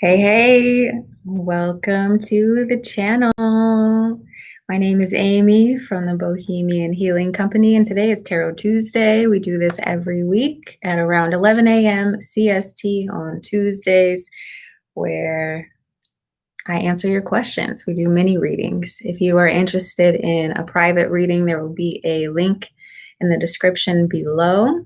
Hey, hey, welcome to the channel. My name is Amy from the Bohemian Healing Company, and today is Tarot Tuesday. We do this every week at around 11 a.m. CST on Tuesdays, where I answer your questions. We do mini readings. If you are interested in a private reading, there will be a link in the description below.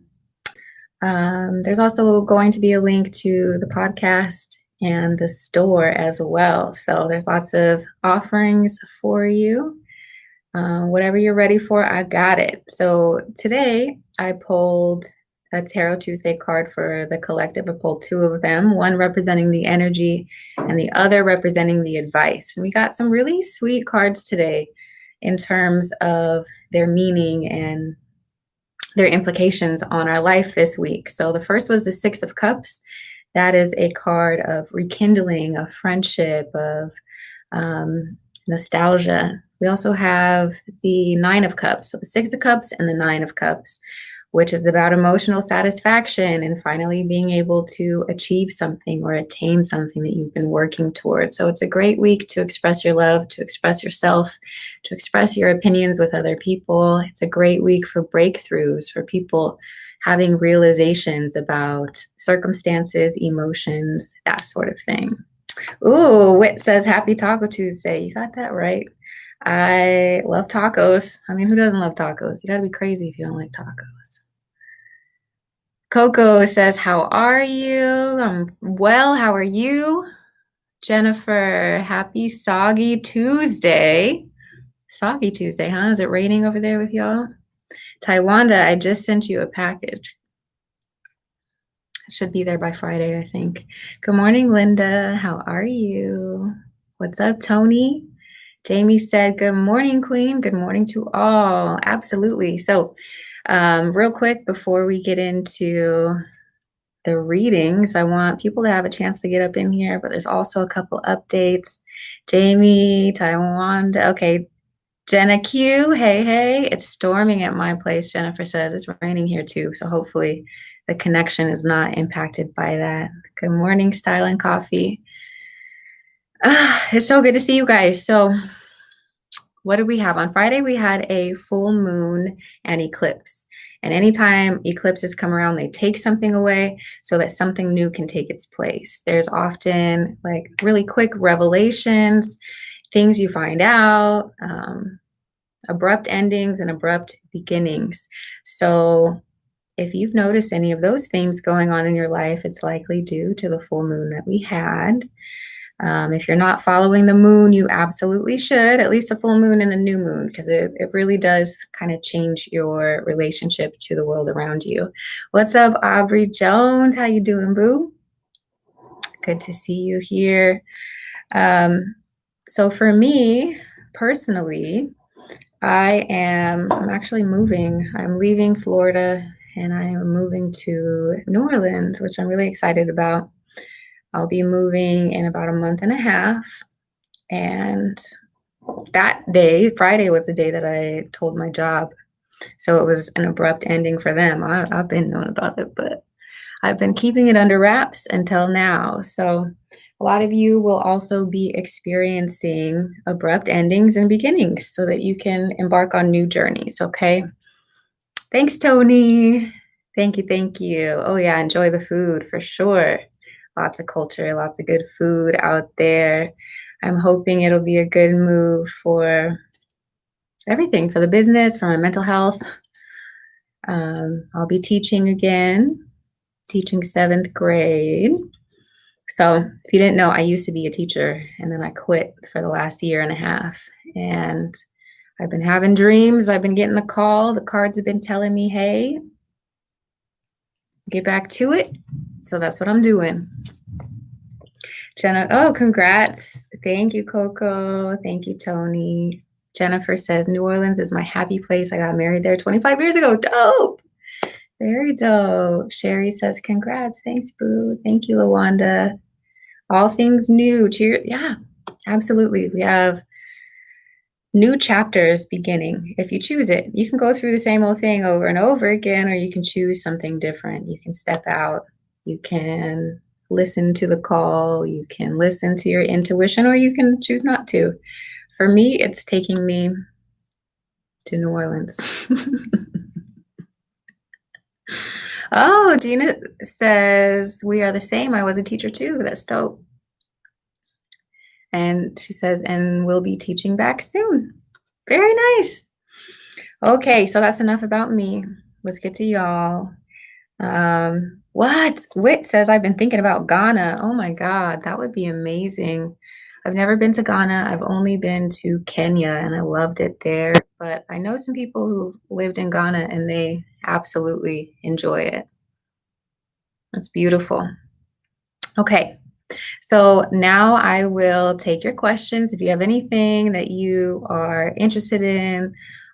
There's also going to be a link to the podcast and the store as well. So there's lots of offerings for you. Whatever you're ready for, I got it. So today I pulled a Tarot Tuesday card for the collective. I pulled two of them, one representing the energy and the other representing the advice. And we got some really sweet cards today in terms of their meaning and their implications on our life this week. So the first was the Six of Cups. That is a card of rekindling, of friendship, of nostalgia. We also have the Nine of Cups. So the Six of Cups and the Nine of Cups, which is about emotional satisfaction and finally being able to achieve something or attain something that you've been working towards. So it's a great week to express your love, to express yourself, to express your opinions with other people. It's a great week for breakthroughs, for people having realizations about circumstances, emotions, that sort of thing. Ooh, Wit says, Happy Taco Tuesday. You got that right. I love tacos. I mean, who doesn't love tacos? You gotta be crazy if you don't like tacos. Coco says, how are you? I'm well. How are you? Jennifer, happy Soggy Tuesday. Soggy Tuesday, huh? Is it raining over there with y'all? Taiwanda, I just sent you a package. It should be there by Friday, I think. Good morning, Linda. How are you? What's up, Tony? Jamie said, good morning, Queen. Good morning to all. Absolutely. So real quick, before we get into the readings, I want people to have a chance to get up in here, but there's also a couple updates. Jamie, Taiwan, okay. Jenna Q, hey, hey. It's storming at my place, Jennifer says. It's raining here too, so hopefully the connection is not impacted by that. Good morning, Style and Coffee. It's so good to see you guys. So what did we have? On Friday, we had a full moon and eclipse. And anytime eclipses come around, they take something away so that something new can take its place. There's often like really quick revelations, things you find out, abrupt endings and abrupt beginnings. So if you've noticed any of those things going on in your life, it's likely due to the full moon that we had. If you're not following the moon, you absolutely should, at least the full moon and the new moon, because it really does kind of change your relationship to the world around you. What's up, Aubrey Jones? How you doing, boo? Good to see you here. So for me, personally, I'm actually moving. I'm leaving Florida and I am moving to New Orleans, which I'm really excited about. I'll be moving in about a month and a half. And that day, Friday, was the day that I told my job. So it was an abrupt ending for them. I've been known about it, but I've been keeping it under wraps until now. So a lot of you will also be experiencing abrupt endings and beginnings so that you can embark on new journeys, okay? Thanks, Tony. Thank you, thank you. Oh yeah, enjoy the food for sure. Lots of culture, lots of good food out there. I'm hoping it'll be a good move for everything, for the business, for my mental health. I'll be teaching again, teaching 7th grade. So if you didn't know, I used to be a teacher and then I quit for the last year and a half. And I've been having dreams. I've been getting a call. The cards have been telling me, hey, get back to it. So that's what I'm doing. Jenna, oh, congrats. Thank you, Coco. Thank you, Tony. Jennifer says, New Orleans is my happy place. I got married there 25 years ago. Dope. Very dope. Sherry says, congrats. Thanks, boo. Thank you, Lawanda. All things new. Cheer. Yeah, absolutely. We have new chapters beginning. If you choose it, you can go through the same old thing over and over again, or you can choose something different. You can step out. You can listen to the call, you can listen to your intuition, or you can choose not to. For me, it's taking me to New Orleans. Oh, Gina says, we are the same. I was a teacher too. That's dope. And she says, and we'll be teaching back soon. Very nice. Okay, so that's enough about me. Let's get to y'all. What? Wit says, I've been thinking about Ghana. Oh my God, that would be amazing. I've never been to Ghana. I've only been to Kenya and I loved it there. But I know some people who lived in Ghana and they absolutely enjoy it. That's beautiful. Okay, so now I will take your questions. If you have anything that you are interested in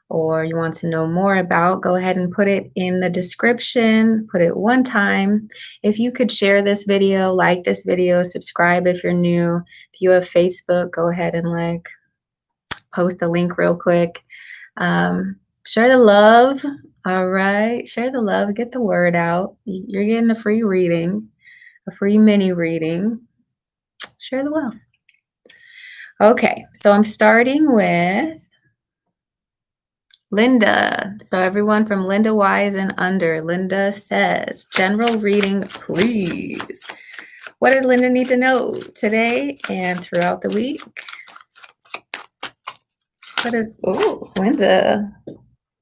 or you want to know more about, go ahead and put it in the description, put it one time. If you could share this video, like this video, subscribe if you're new. If you have Facebook, go ahead and like post a link real quick. Share the love. All right, share the love, get the word out. You're getting a free reading, a free mini reading. Share the wealth. Okay, so I'm starting with Linda. So everyone from Linda Wise and under, Linda says, general reading, please. What does Linda need to know today and throughout the week? Oh, Linda,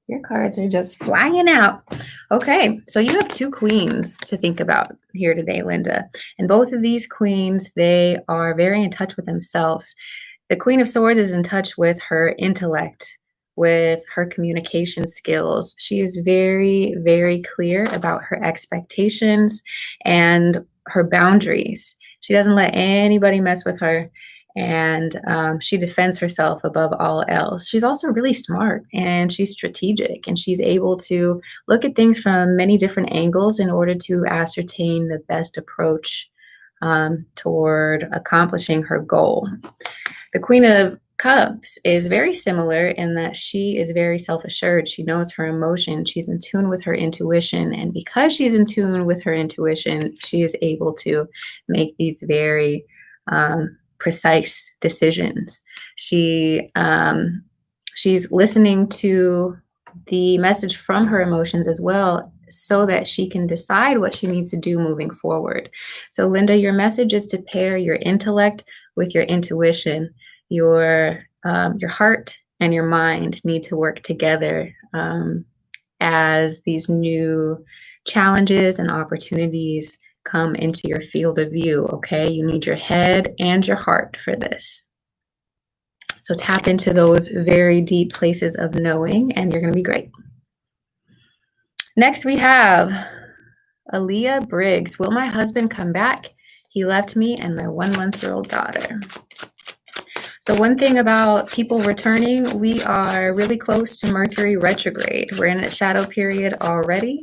your cards are just flying out. Okay, so you have two queens to think about here today, Linda. And both of these queens, they are very in touch with themselves. The Queen of Swords is in touch with her intellect, with her communication skills. She is very, very clear about her expectations and her boundaries. She doesn't let anybody mess with her. And she defends herself above all else. She's also really smart and she's strategic and she's able to look at things from many different angles in order to ascertain the best approach toward accomplishing her goal. The Queen of Cups is very similar in that she is very self-assured. She knows her emotions. She's in tune with her intuition. And because she's in tune with her intuition, she is able to make these very precise decisions. She's listening to the message from her emotions as well so that she can decide what she needs to do moving forward. So Linda, your message is to pair your intellect with your intuition. Your heart and your mind need to work together as these new challenges and opportunities come into your field of view, okay? You need your head and your heart for this. So tap into those very deep places of knowing and you're going to be great. Next we have Aaliyah Briggs. Will my husband come back? He left me and my 1-month-old daughter. So one thing about people returning, we are really close to Mercury retrograde. We're in a shadow period already.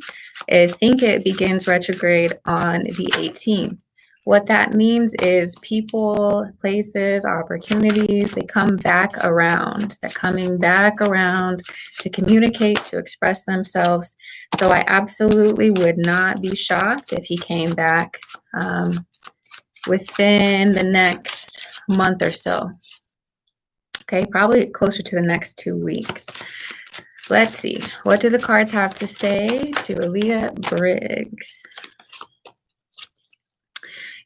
I think it begins retrograde on the 18th. What that means is people, places, opportunities, they come back around. They're coming back around to communicate, to express themselves. So I absolutely would not be shocked if he came back within the next month or so. Okay, probably closer to the next 2 weeks. Let's see. What do the cards have to say to Aaliyah Briggs?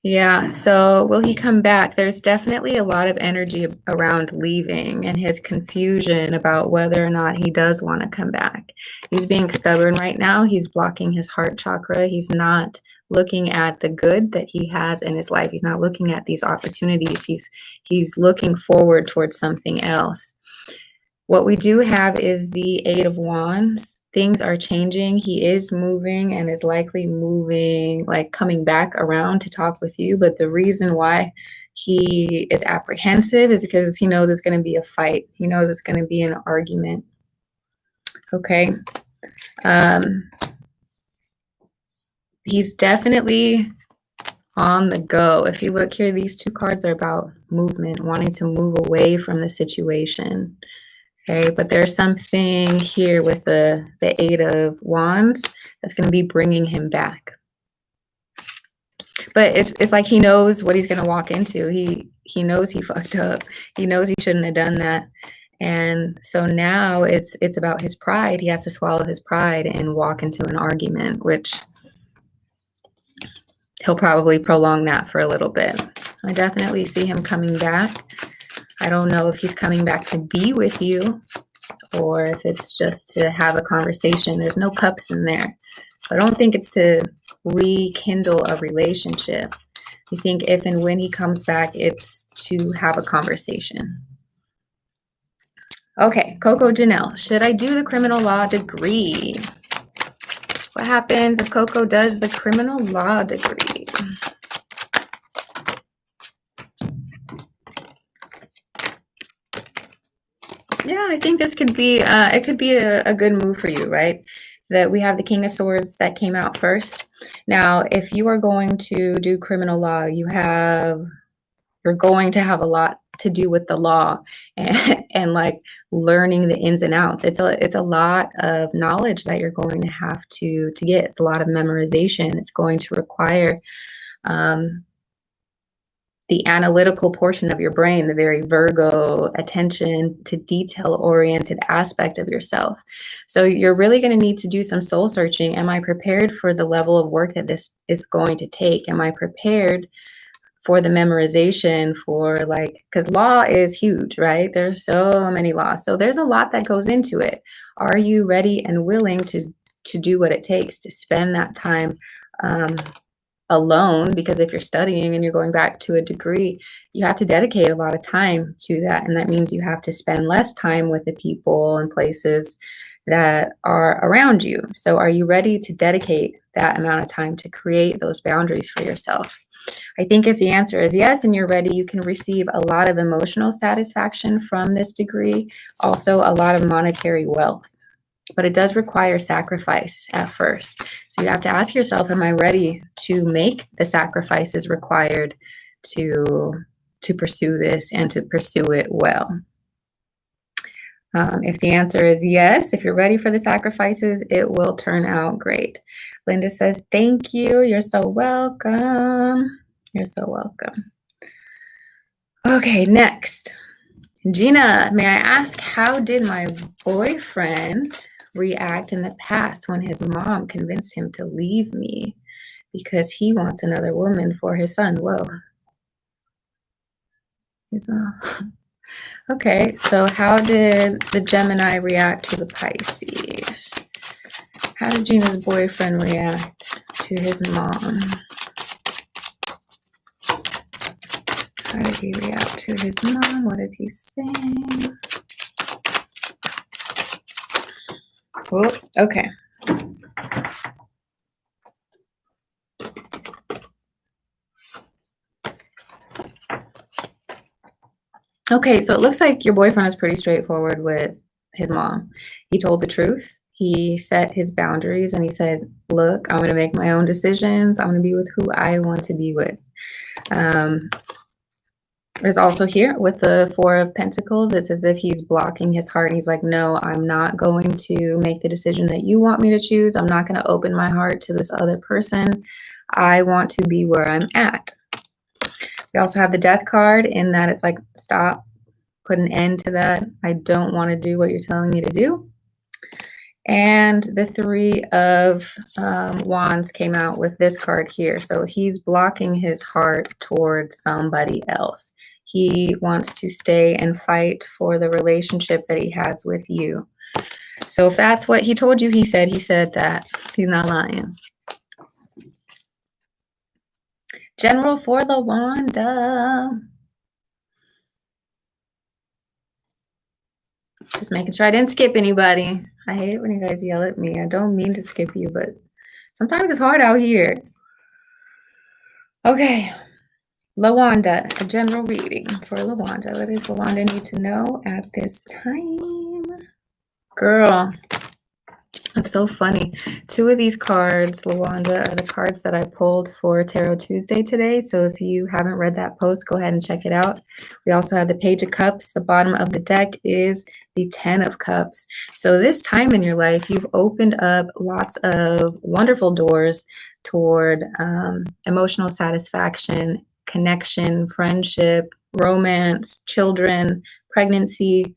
Yeah, so will he come back? There's definitely a lot of energy around leaving and his confusion about whether or not he does want to come back. He's being stubborn right now. He's blocking his heart chakra. He's not looking at the good that he has in his life. He's not looking at these opportunities. He's looking forward towards something else. What we do have is the Eight of Wands. Things are changing. He is moving and is likely moving, like coming back around to talk with you. But the reason why he is apprehensive is because he knows it's going to be a fight. He knows it's going to be an argument. Okay. He's definitely on the go. If you look here, these two cards are about movement, wanting to move away from the situation. Okay, but there's something here with the Eight of Wands that's going to be bringing him back. But it's like he knows what he's gonna walk into. He knows he fucked up. He knows he shouldn't have done that. And so now it's about his pride. He has to swallow his pride and walk into an argument, which he'll probably prolong that for a little bit. I definitely see him coming back. I don't know if he's coming back to be with you or if it's just to have a conversation. There's no cups in there. So I don't think it's to rekindle a relationship. I think if and when he comes back, it's to have a conversation. Okay, Coco Janelle, should I do the criminal law degree? What happens if Coco does the criminal law degree? Yeah, I think this could be, it could be a good move for you, right? That we have the King of Swords that came out first. Now, if you are going to do criminal law, you're going to have a lot to do with the law and like learning the ins and outs. It's a lot of knowledge that you're going to have to get. It's a lot of memorization. It's going to require the analytical portion of your brain, the very Virgo attention to detail oriented aspect of yourself. So you're really going to need to do some soul searching. Am I prepared for the level of work that this is going to take? Am I prepared for the memorization, for like, because law is huge, right? There's so many laws. So there's a lot that goes into it. Are you ready and willing to do what it takes to spend that time alone? Because if you're studying and you're going back to a degree, you have to dedicate a lot of time to that. And that means you have to spend less time with the people and places that are around you. So are you ready to dedicate that amount of time to create those boundaries for yourself? I think if the answer is yes and you're ready, you can receive a lot of emotional satisfaction from this degree, also a lot of monetary wealth. But it does require sacrifice at first. So you have to ask yourself, am I ready to make the sacrifices required to pursue this and to pursue it well? If the answer is yes, if you're ready for the sacrifices, it will turn out great. Linda says, thank you. You're so welcome. You're so welcome. Okay, next. Gina, may I ask, how did my boyfriend react in the past when his mom convinced him to leave me because he wants another woman for his son? Whoa. Okay, so how did the Gemini react to the Pisces? How did Gina's boyfriend react to his mom? How did he react to his mom? What did he say? Oh, okay. Okay, so it looks like your boyfriend is pretty straightforward with his mom. He told the truth. He set his boundaries and he said, look, I'm going to make my own decisions. I'm going to be with who I want to be with. There's also here with the Four of Pentacles, it's as if he's blocking his heart. And he's like, no, I'm not going to make the decision that you want me to choose. I'm not going to open my heart to this other person. I want to be where I'm at. We also have the Death card in that it's like, stop, put an end to that. I don't want to do what you're telling me to do. And the Three of Wands came out with this card here. So he's blocking his heart towards somebody else. He wants to stay and fight for the relationship that he has with you. So if that's what he told you, he said that. He's not lying. General for the Wanda. Just making sure I didn't skip anybody. I hate it when you guys yell at me. I don't mean to skip you, but sometimes it's hard out here. Okay. LaWanda, a general reading for LaWanda. What does LaWanda need to know at this time? Girl, That's so funny. Two of these cards, Lawanda, are the cards that I pulled for Tarot Tuesday today. So if you haven't read that post, go ahead and check it out. We also have the Page of Cups. The bottom of the deck is the Ten of Cups. So this time in your life, you've opened up lots of wonderful doors toward emotional satisfaction, connection, friendship, romance, children, pregnancy.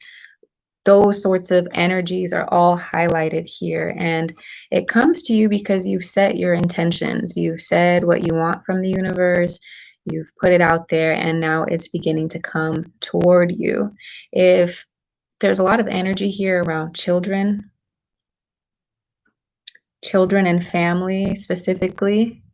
Those sorts of energies are all highlighted here. And it comes to you because you've set your intentions. You've said what you want from the universe. You've put it out there, and now it's beginning to come toward you. If there's a lot of energy here around children and family specifically.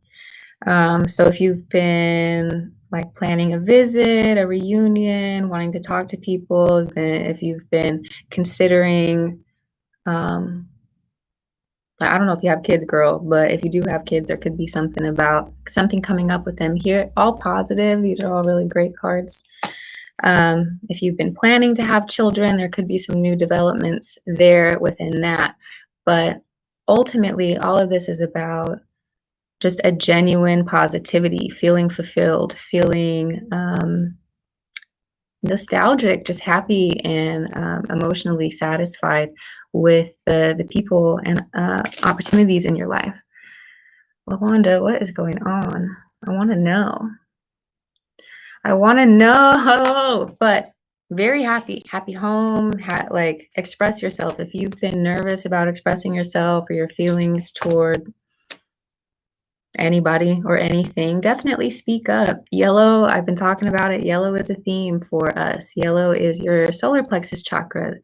So if you've been like planning a visit, a reunion, wanting to talk to people, if you've been considering, I don't know if you have kids, girl, but if you do have kids, there could be something coming up with them here. All positive. These are all really great cards. If you've been planning to have children, there could be some new developments there within that. But ultimately, all of this is about just a genuine positivity, feeling fulfilled, feeling nostalgic, just happy and emotionally satisfied with the people and opportunities in your life. LaWanda, what is going on? I want to know. But very happy home. Like, express yourself. If you've been nervous about expressing yourself or your feelings toward anybody or anything, definitely speak up. Yellow, I've been talking about it. Yellow is a theme for us. Yellow is your solar plexus chakra.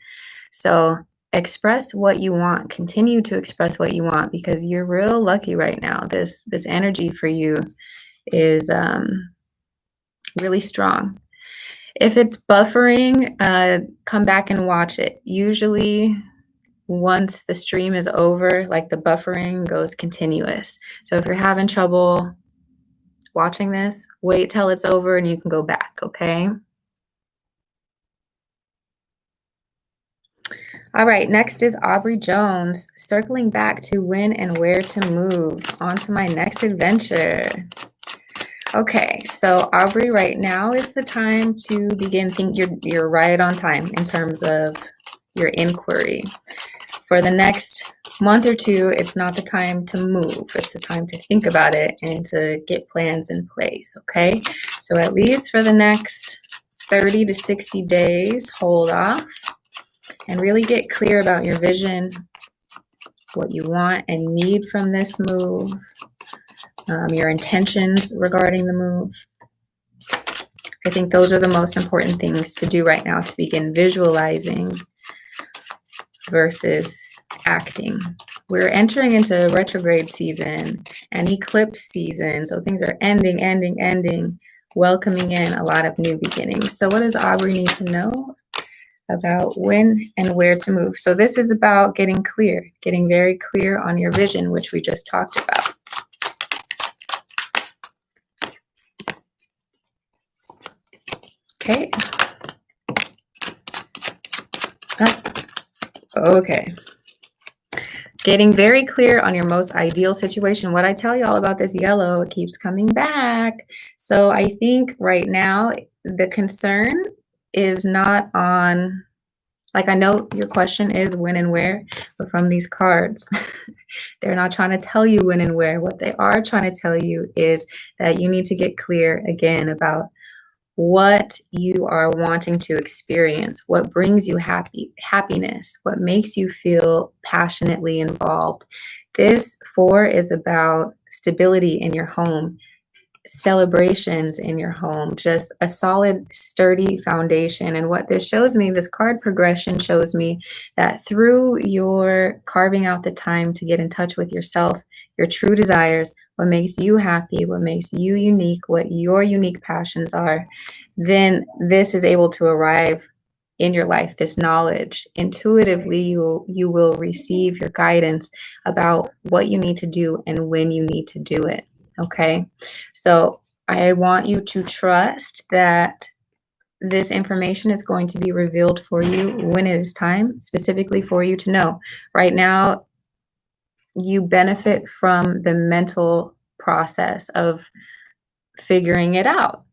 So express what you want. Continue to express what you want, because you're real lucky right now. This energy for you is really strong. If it's buffering, come back and watch it. Usually once the stream is over, like, the buffering goes continuous. So if you're having trouble watching this, wait till it's over and you can go back, okay? All right, next is Aubrey Jones, circling back to when and where to move. On to my next adventure. Okay, so Aubrey, right now is the time to begin thinking. You're right on time in terms of your inquiry. For the next month or two, it's not the time to move. It's the time to think about it and to get plans in place, okay? So at least for the next 30 to 60 days, hold off and really get clear about your vision, what you want and need from this move, your intentions regarding the move. I think those are the most important things to do right now, to begin visualizing versus acting. We're entering into retrograde season and eclipse season. So things are ending, welcoming in a lot of new beginnings. So what does Aubrey need to know about when and where to move? So this is about getting clear, getting very clear on your vision, which we just talked about. Okay. That's okay. Getting very clear on your most ideal situation. What I tell you all about this yellow, it keeps coming back. So I think right now the concern is not on, like, I know your question is when and where, but from these cards, they're not trying to tell you when and where. What they are trying to tell you is that you need to get clear again about what you are wanting to experience, what brings you happiness, what makes you feel passionately involved. This 4 is about stability in your home, celebrations in your home, just a solid, sturdy foundation. And what this shows me, this card progression shows me that through your carving out the time to get in touch with yourself, your true desires, what makes you happy, what makes you unique, what your unique passions are, then this is able to arrive in your life, this knowledge. Intuitively, you will receive your guidance about what you need to do and when you need to do it, okay? So I want you to trust that this information is going to be revealed for you when it is time, specifically for you to know. Right now, you benefit from the mental process of figuring it out.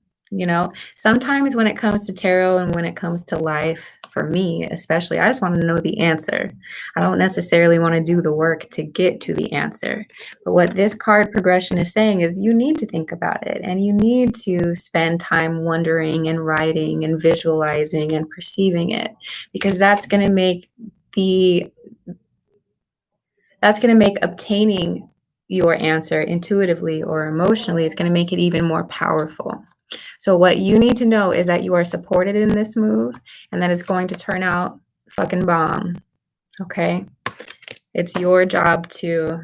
Sometimes when it comes to tarot and when it comes to life, for me especially, I just want to know the answer. I don't necessarily want to do the work to get to the answer. But what this card progression is saying is you need to think about it, and you need to spend time wondering and writing and visualizing and perceiving it, because that's going to make obtaining your answer intuitively or emotionally, is going to make it even more powerful. So what you need to know is that you are supported in this move, and that it's going to turn out fucking bomb. Okay? It's your job to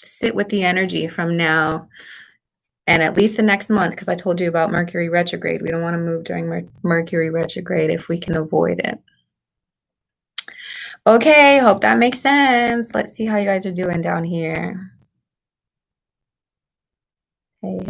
sit with the energy from now and at least the next month, because I told you about Mercury retrograde. We don't want to move during Mercury retrograde if we can avoid it. Okay, hope that makes sense. Let's see how you guys are doing down here. Hey.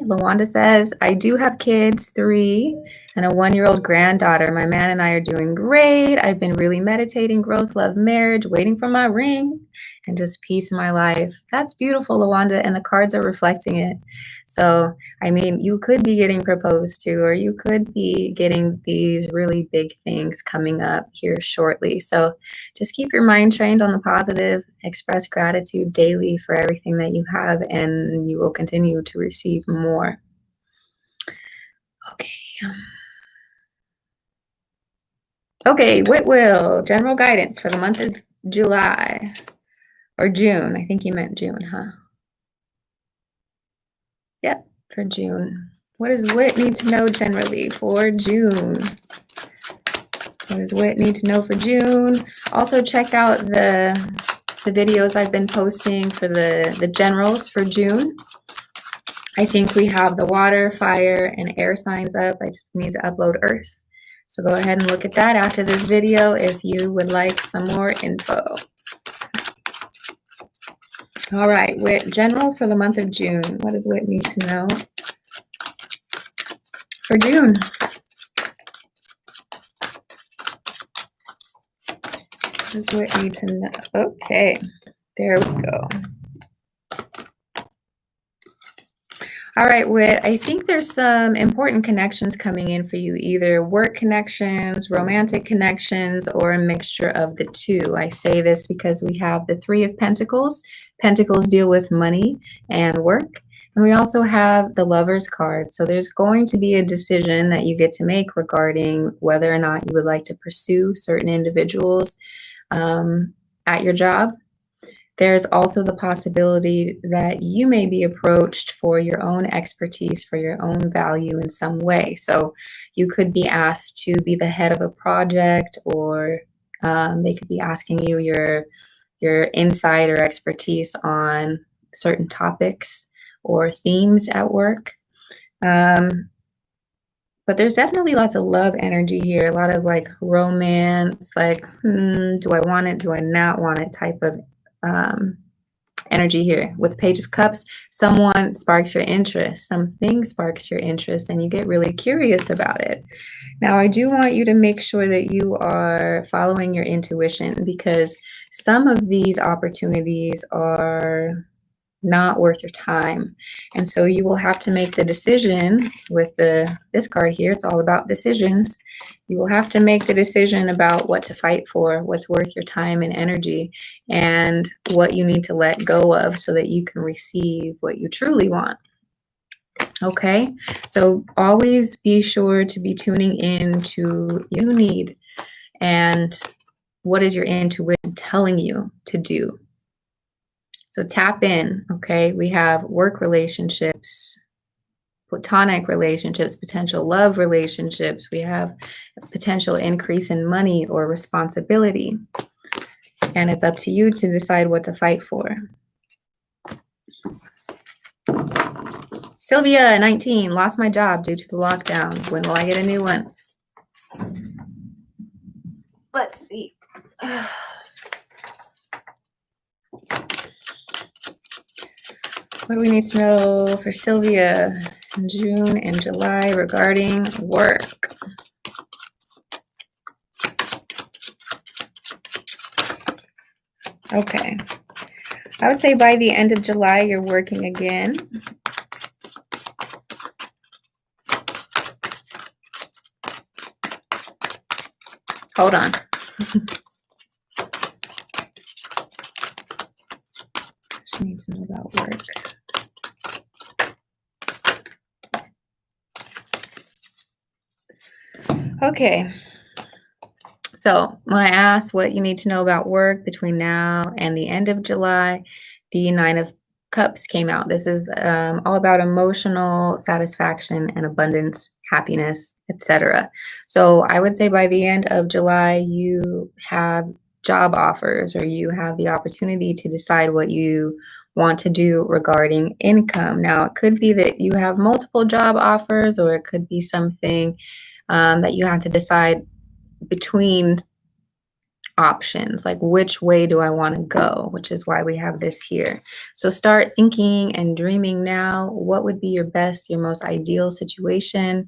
Lawanda says, I do have kids, 3 and a 1-year-old granddaughter. My man and I are doing great. I've been really meditating, growth, love, marriage, waiting for my ring, and just peace in my life. That's beautiful, Lawanda, and the cards are reflecting it. So, I mean, you could be getting proposed to, or you could be getting these really big things coming up here shortly. So just keep your mind trained on the positive, express gratitude daily for everything that you have, and you will continue to receive more. Okay, Whitwill, general guidance for the month of July, or June. I think you meant June, huh? Yep, for June. What does Whit need to know generally for June? What does Whit need to know for June? Also check out the videos I've been posting for the generals for June. I think we have the water, fire, and air signs up. I just need to upload Earth. So go ahead and look at that after this video if you would like some more info. All right, Whit, general for the month of June. What does Whit need to know for June? What does Whit need to know? Okay, there we go. All right, Whit, I think there's some important connections coming in for you, either work connections, romantic connections, or a mixture of the two. I say this because we have the 3 of Pentacles. Pentacles deal with money and work. And we also have the Lovers card. So there's going to be a decision that you get to make regarding whether or not you would like to pursue certain individuals at your job. There's also the possibility that you may be approached for your own expertise, for your own value in some way. So you could be asked to be the head of a project, or they could be asking you your insight or expertise on certain topics or themes at work. But there's definitely lots of love energy here, a lot of like romance, like, do I want it, do I not want it type of energy here. With Page of Cups, someone sparks your interest, something sparks your interest, and you get really curious about it. Now, I do want you to make sure that you are following your intuition, because some of these opportunities are not worth your time. And so you will have to make the decision with this card here. It's all about decisions. You will have to make the decision about what to fight for, what's worth your time and energy, and what you need to let go of so that you can receive what you truly want. Okay, so always be sure to be tuning in to you need and what is your intuition telling you to do. So tap in, okay? We have work relationships, platonic relationships, potential love relationships. We have a potential increase in money or responsibility. And it's up to you to decide what to fight for. Sylvia, 19, lost my job due to the lockdown. When will I get a new one? Let's see. What do we need to know for Sylvia in June and July regarding work? Okay. I would say by the end of July, you're working again. Hold on. She needs to know about work. Okay. So when I asked what you need to know about work between now and the end of July, the Nine of Cups came out. This is all about emotional satisfaction and abundance, happiness, etc. So I would say by the end of July, you have job offers, or you have the opportunity to decide what you want to do regarding income. Now, it could be that you have multiple job offers, or it could be something that you have to decide between options, like which way do I want to go, which is why we have this here. So start thinking and dreaming now. What would be your best, your most ideal situation?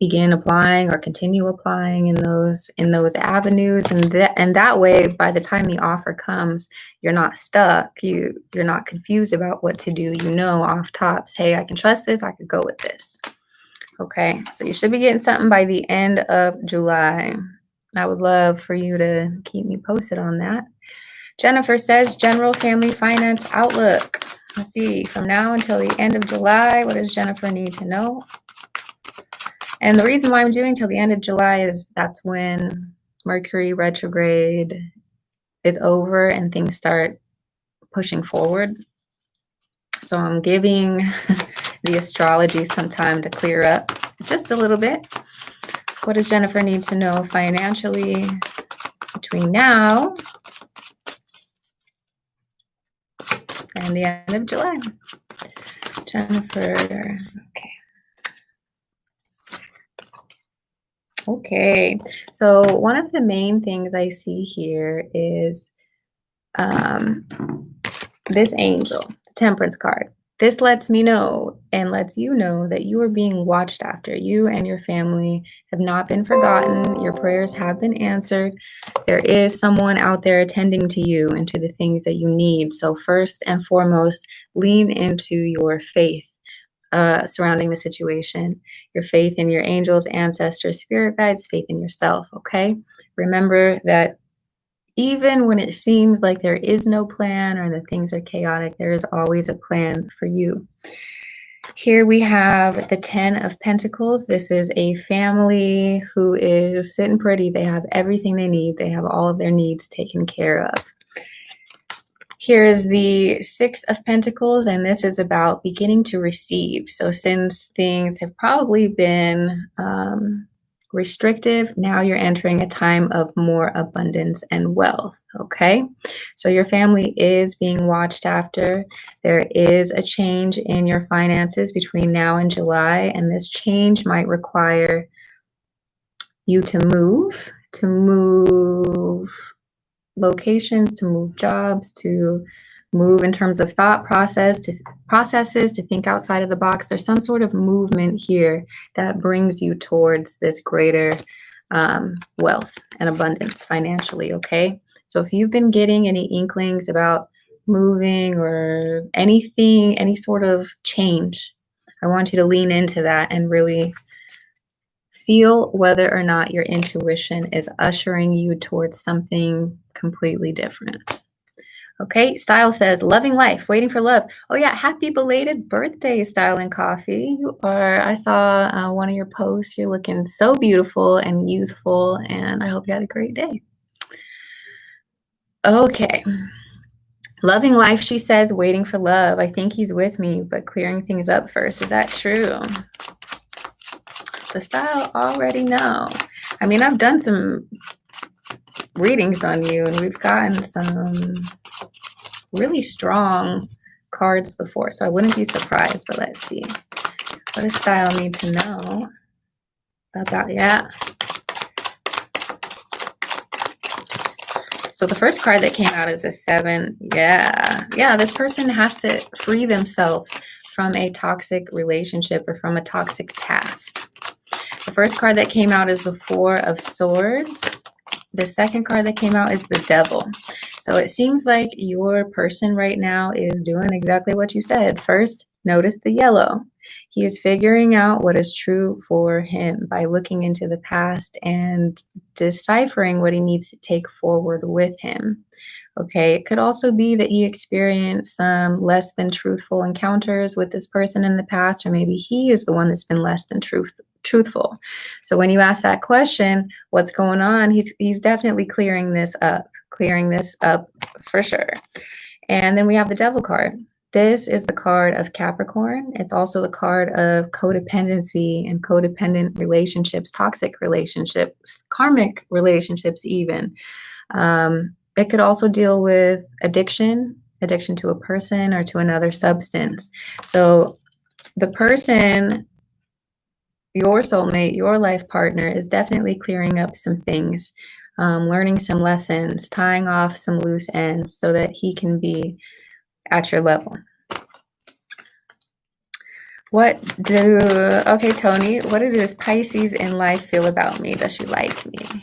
Begin applying or continue applying in those avenues, and that way, by the time the offer comes, you're not stuck. You're not confused about what to do. You know off tops, hey, I can trust this. I could go with this. Okay, so you should be getting something by the end of July. I would love for you to keep me posted on that. Jennifer says, general family finance outlook. Let's see, from now until the end of July, what does Jennifer need to know? And the reason why I'm doing till the end of July is that's when Mercury retrograde is over and things start pushing forward. So I'm giving the astrology some time to clear up just a little bit. So what does Jennifer need to know financially between now and the end of July? Jennifer, okay. Okay, so one of the main things I see here is this angel, the Temperance card. This lets me know and lets you know that you are being watched after. You and your family have not been forgotten. Your prayers have been answered. There is someone out there attending to you and to the things that you need. So first and foremost, lean into your faith surrounding the situation, your faith in your angels, ancestors, spirit guides, faith in yourself, okay? Remember that even when it seems like there is no plan or that things are chaotic, there is always a plan for you. Here we have the 10 of Pentacles. This is a family who is sitting pretty. They have everything they need. They have all of their needs taken care of. Here is the 6 of Pentacles, and this is about beginning to receive. So since things have probably been restrictive, now you're entering a time of more abundance and wealth, okay? So your family is being watched after. There is a change in your finances between now and July, and this change might require you to move locations, to move jobs, to move in terms of thought processes, to think outside of the box. There's some sort of movement here that brings you towards this greater wealth and abundance financially, okay? So if you've been getting any inklings about moving or anything, any sort of change, I want you to lean into that and really feel whether or not your intuition is ushering you towards something completely different. Okay, Style says, loving life, waiting for love. Oh yeah, happy belated birthday, Style and Coffee. You are, I saw one of your posts. You're looking so beautiful and youthful, and I hope you had a great day. Okay. Loving life, she says, waiting for love. I think he's with me, but clearing things up first. Is that true? The Style already know. I mean, I've done some readings on you, and we've gotten some really strong cards before, so I wouldn't be surprised. But let's see, what does Style need to know about? Yeah, so the first card that came out is a 7. Yeah, this person has to free themselves from a toxic relationship or from a toxic past. The first card that came out is the 4 of Swords. The second card that came out is the Devil. So it seems like your person right now is doing exactly what you said. First, notice the yellow. He is figuring out what is true for him by looking into the past and deciphering what he needs to take forward with him. Okay, it could also be that he experienced some less than truthful encounters with this person in the past, or maybe he is the one that's been less than truthful. So when you ask that question, what's going on? He's definitely clearing this up for sure. And then we have the Devil card. This is the card of Capricorn. It's also the card of codependency and codependent relationships, toxic relationships, karmic relationships even. It could also deal with addiction to a person or to another substance. So the person, your soulmate, your life partner, is definitely clearing up some things, learning some lessons, tying off some loose ends so that he can be at your level. Okay, Tony, what does Pisces in life feel about me? Does she like me?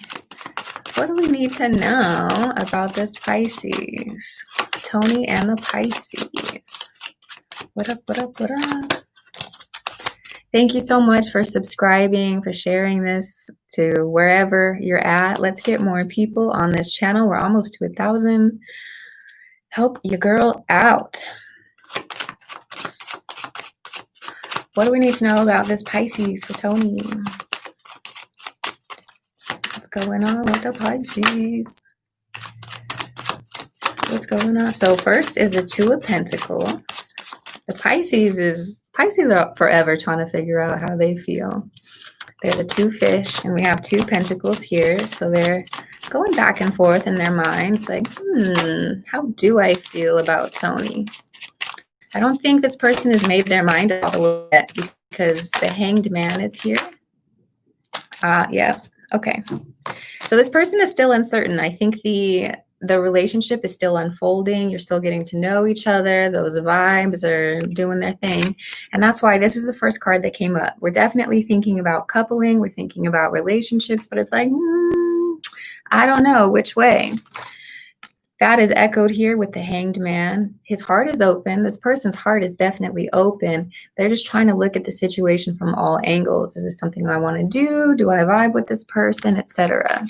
What do we need to know about this Pisces? Tony and the Pisces. What up, what up, what up? Thank you so much for subscribing, for sharing this to wherever you're at. Let's get more people on this channel. We're almost to 1,000. Help your girl out. What do we need to know about this Pisces for Tony? Going on with the Pisces? What's going on? So first is the Two of Pentacles. The Pisces are forever trying to figure out how they feel. They're the two fish, and we have two pentacles here. So they're going back and forth in their minds, like, how do I feel about Tony? I don't think this person has made their mind up yet because the Hanged Man is here. Yeah, okay. So this person is still uncertain. I think the relationship is still unfolding. You're still getting to know each other. Those vibes are doing their thing. And that's why this is the first card that came up. We're definitely thinking about coupling. We're thinking about relationships, but it's like, I don't know which way. That is echoed here with the Hanged Man. His heart is open. This person's heart is definitely open. They're just trying to look at the situation from all angles. Is this something I want to do? Do I vibe with this person, etc.?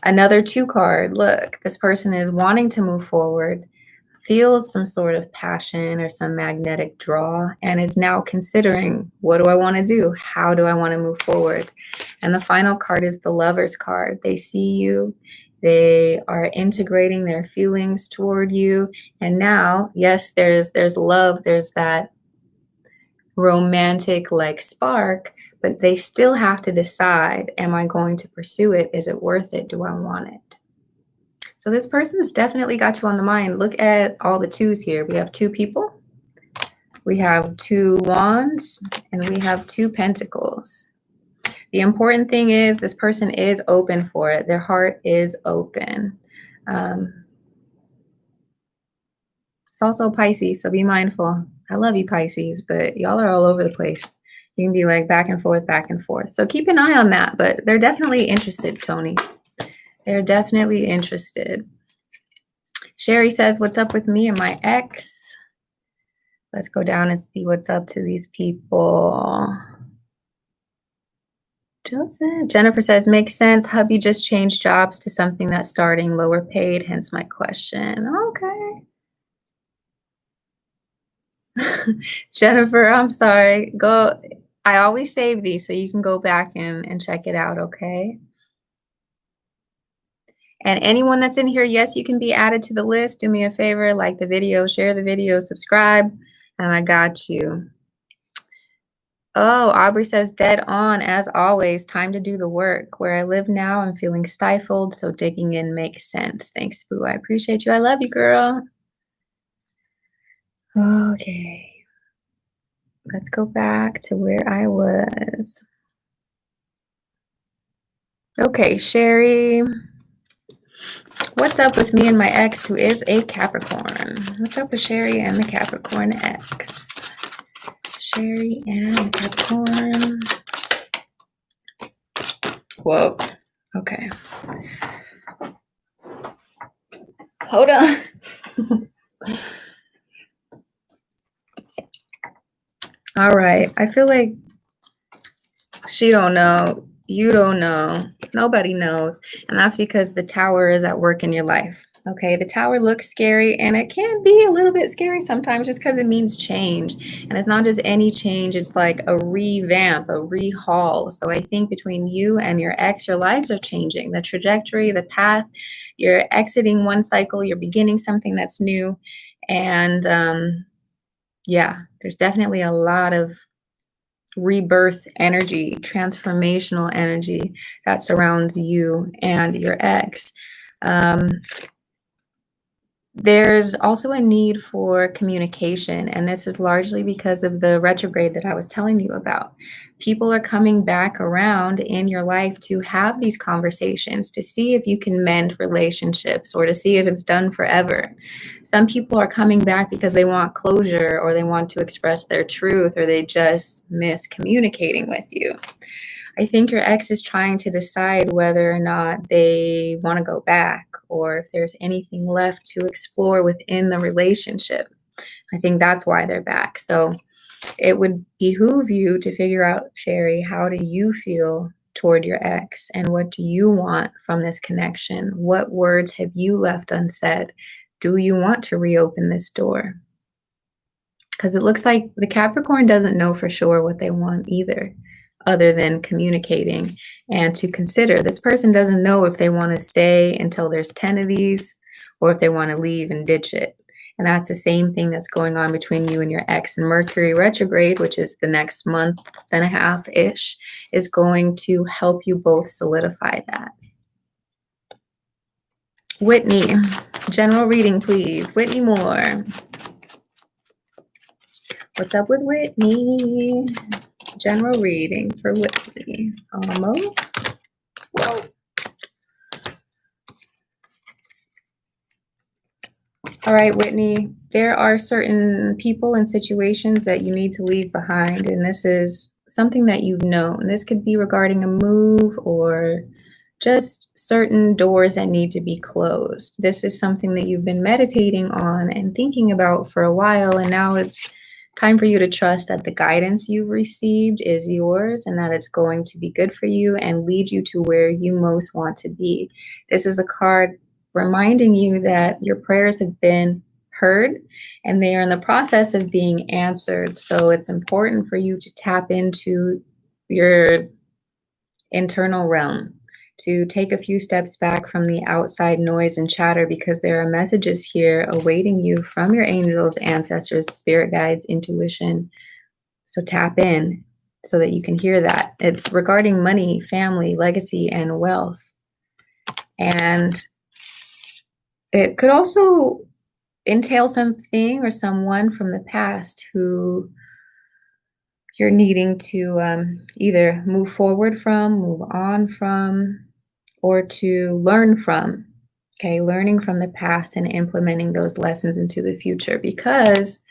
Another 2 card. Look, this person is wanting to move forward, feels some sort of passion or some magnetic draw, and is now considering, what do I want to do? How do I want to move forward? And the final card is the Lover's card. They see you. They are integrating their feelings toward you. And now, yes, there's love. There's that romantic like spark, but they still have to decide, am I going to pursue it? Is it worth it? Do I want it? So this person's definitely got you on the mind. Look at all the 2s here. We have 2 people. We have 2 wands, and we have 2 pentacles. The important thing is this person is open for it. Their heart is open. It's also Pisces, so be mindful. I love you, Pisces, but y'all are all over the place. You can be like back and forth, back and forth. So keep an eye on that, but they're definitely interested, Tony. They're definitely interested. Sherry says, what's up with me and my ex? Let's go down and see what's up to these people. Joseph. Jennifer says, makes sense. Hubby just changed jobs to something that's starting lower paid, hence my question. Okay. Jennifer, I'm sorry. I always save these so you can go back and check it out, okay? And anyone that's in here, yes, you can be added to the list. Do me a favor, like the video, share the video, subscribe, and I got you. Oh, Aubrey says, dead on, as always. Time to do the work. Where I live now, I'm feeling stifled, so digging in makes sense. Thanks, Boo. I appreciate you. I love you, girl. Okay. Let's go back to where I was. Okay, Sherry. What's up with me and my ex, who is a Capricorn? What's up with Sherry and the Capricorn ex? Sherry and Capricorn. Whoa. Okay. Hold on. All right. I feel like she don't know. You don't know. Nobody knows. And that's because the tower is at work in your life. Okay. The tower looks scary and it can be a little bit scary sometimes just because it means change. And it's not just any change, it's like a revamp, a rehaul. So I think between you and your ex, your lives are changing. The trajectory, the path, you're exiting one cycle, you're beginning something that's new. And yeah, there's definitely a lot of rebirth energy, transformational energy that surrounds you and your ex. Um, there's also a need for communication, and this is largely because of the retrograde that I was telling you about. People are coming back around in your life to have these conversations, to see if you can mend relationships or to see if it's done forever. Some people are coming back because they want closure or they want to express their truth or they just miss communicating with you. I think your ex is trying to decide whether or not they want to go back or if there's anything left to explore within the relationship. I think that's why they're back. So it would behoove you to figure out, Sherry, how do you feel toward your ex and what do you want from this connection? What words have you left unsaid? Do you want to reopen this door? Because it looks like the Capricorn doesn't know for sure what they want either, other than communicating and to consider. This person doesn't know if they want to stay until there's 10 of these or if they want to leave and ditch it. And that's the same thing that's going on between you and your ex. And Mercury retrograde, which is the next month and a half-ish, is going to help you both solidify that. Whitney, general reading, please. Whitney Moore. What's up with Whitney? General reading for Whitney. Almost. Whoa. All right, Whitney, there are certain people and situations that you need to leave behind, and this is something that you've known. This could be regarding a move or just certain doors that need to be closed. This is something that you've been meditating on and thinking about for a while, and now it's time for you to trust that the guidance you've received is yours and that it's going to be good for you and lead you to where you most want to be. This is a card reminding you that your prayers have been heard and they are in the process of being answered. So it's important for you to tap into your internal realm, to take a few steps back from the outside noise and chatter, because there are messages here awaiting you from your angels, ancestors, spirit guides, intuition. So tap in so that you can hear that. It's regarding money, family, legacy, and wealth. And it could also entail something or someone from the past who you're needing to either move forward from, move on from, or to learn from. Okay, learning from the past and implementing those lessons into the future, because